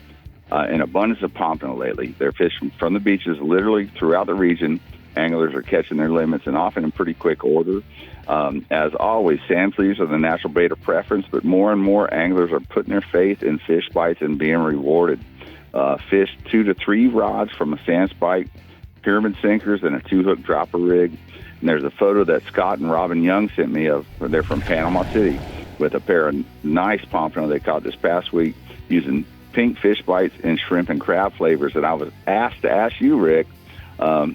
an abundance of pompano lately. They're fishing from the beaches literally throughout the region. Anglers are catching their limits and often in pretty quick order. As always, sand fleas are the natural bait of preference, but more and more anglers are putting their faith in fish bites and being rewarded. Fish 2 to 3 rods from a sand spike, pyramid sinkers, and a 2-hook dropper rig. And there's a photo that Scott and Robin Young sent me of. They're from Panama City with a pair of nice pompano they caught this past week using pink fish bites and shrimp and crab flavors. And I was asked to ask you, Rick, all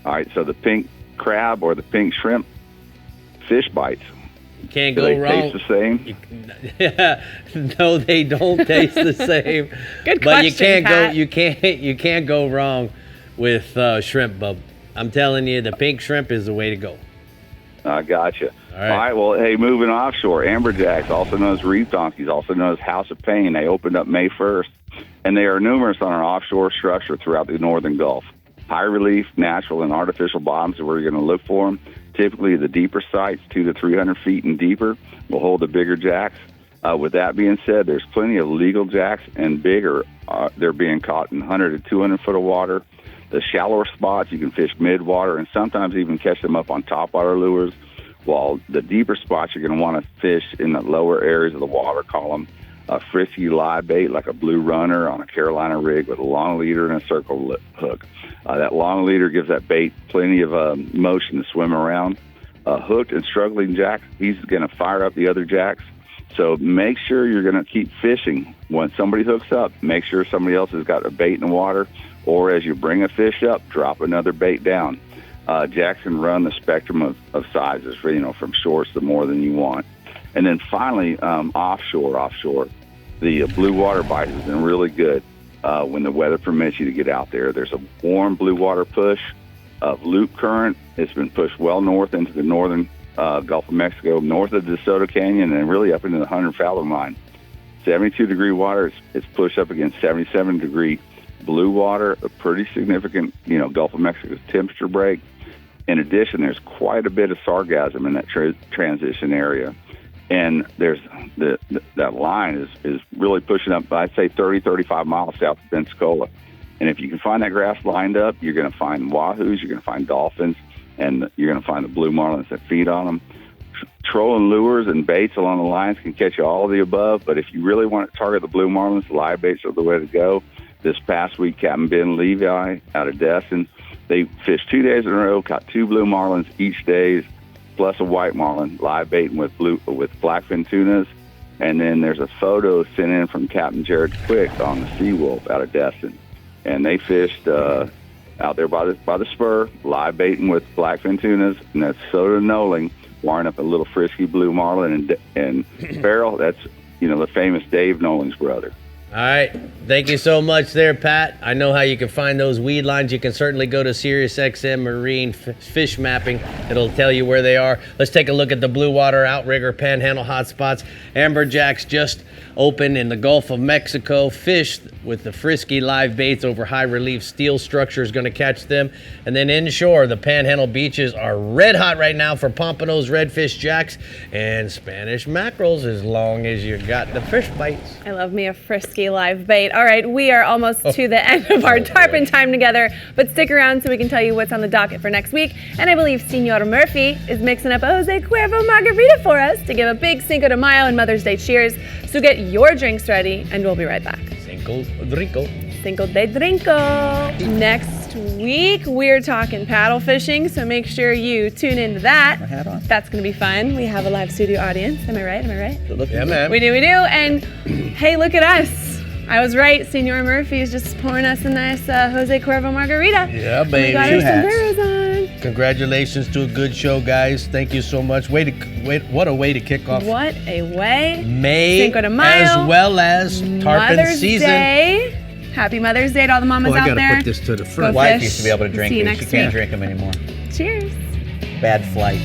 right, so the pink crab or the pink shrimp fish bites, you can't do go they wrong. Taste the same? No, they don't taste the same. Good but question, Pat. you can't go wrong with shrimp, bub. I'm telling you, the pink shrimp is the way to go. I gotcha. All right. All right, well, hey, moving offshore, amberjacks, also known as reef donkeys, also known as House of Pain, they opened up May 1st, and they are numerous on our offshore structure throughout the northern Gulf. High relief, natural, and artificial bottoms are where you're going to look for them. Typically, the deeper sites, 200 to 300 feet and deeper, will hold the bigger jacks. With that being said, there's plenty of legal jacks and bigger. They're being caught in 100 to 200 foot of water. The shallower spots, you can fish mid-water and sometimes even catch them up on topwater lures, while the deeper spots you're going to want to fish in the lower areas of the water column. A frisky live bait like a blue runner on a Carolina rig with a long leader and a circle hook. That long leader gives that bait plenty of motion to swim around. Hooked and struggling jack, he's going to fire up the other jacks. So make sure you're going to keep fishing. When somebody hooks up, make sure somebody else has got a bait in the water, or as you bring a fish up, drop another bait down. Jacks can run the spectrum of sizes, from shorts to more than you want. And then finally, offshore, the blue water bite has been really good when the weather permits you to get out there. There's a warm blue water push of loop current. It's been pushed well north into the northern Gulf of Mexico, north of the DeSoto Canyon, and really up into the 100-fathom line. 72-degree water, it's pushed up against 77-degree blue water, a pretty significant, Gulf of Mexico temperature break. In addition, there's quite a bit of sargassum in that transition area. And there's that line is really pushing up, I'd say 30, 35 miles south of Pensacola. And if you can find that grass lined up, you're going to find wahoos, you're going to find dolphins, and you're going to find the blue marlins that feed on them. Trolling lures and baits along the lines can catch you all of the above, but if you really want to target the blue marlins, live baits are the way to go. This past week, Captain Ben Levi out of Destin, they fished 2 days in a row, caught 2 blue marlins each day, plus a white marlin, live baiting with blackfin tunas. And then there's a photo sent in from Captain Jared Quick on the Seawolf out of Destin. And they fished out there by the spur, live baiting with blackfin tunas, and that's soda knolling, wiring up a little frisky blue marlin and barrel. That's, the famous Dave Nolan's brother. All right. Thank you so much there, Pat. I know how you can find those weed lines. You can certainly go to SiriusXM Marine Fish Mapping. It'll tell you where they are. Let's take a look at the blue water outrigger panhandle hotspots. Amberjacks just opened in the Gulf of Mexico. Fish with the frisky live baits over high relief steel structure is going to catch them. And then inshore, the panhandle beaches are red hot right now for pompanos, redfish, jacks, and Spanish mackerels as long as you got the fish bites. I love me a frisky live bait. All right, we are almost to the end of our tarpon time together, but stick around so we can tell you what's on the docket for next week. And I believe Senor Murphy is mixing up a Jose Cuervo margarita for us to give a big Cinco de Mayo and Mother's Day cheers. So get your drinks ready, and we'll be right back. Cinco Drinko. Cinco de Drinko. Next week, we're talking paddle fishing, so make sure you tune into that. My hat on. That's going to be fun. We have a live studio audience. Am I right? Am I right? Yeah, man. We do. And hey, look at us. I was right. Senor Murphy is just pouring us a nice Jose Cuervo margarita. Yeah, baby. We got our sombreros on. Congratulations to a good show, guys. Thank you so much. What a way to kick off What a way. May, Cinco de Mayo, as well as tarpon Mother's season. Day. Happy Mother's Day to all the mamas I out gotta there. put this to the front. Go Wife fish. used to be able to drink See you these. She next can't week. drink them anymore. Cheers. Bad flight.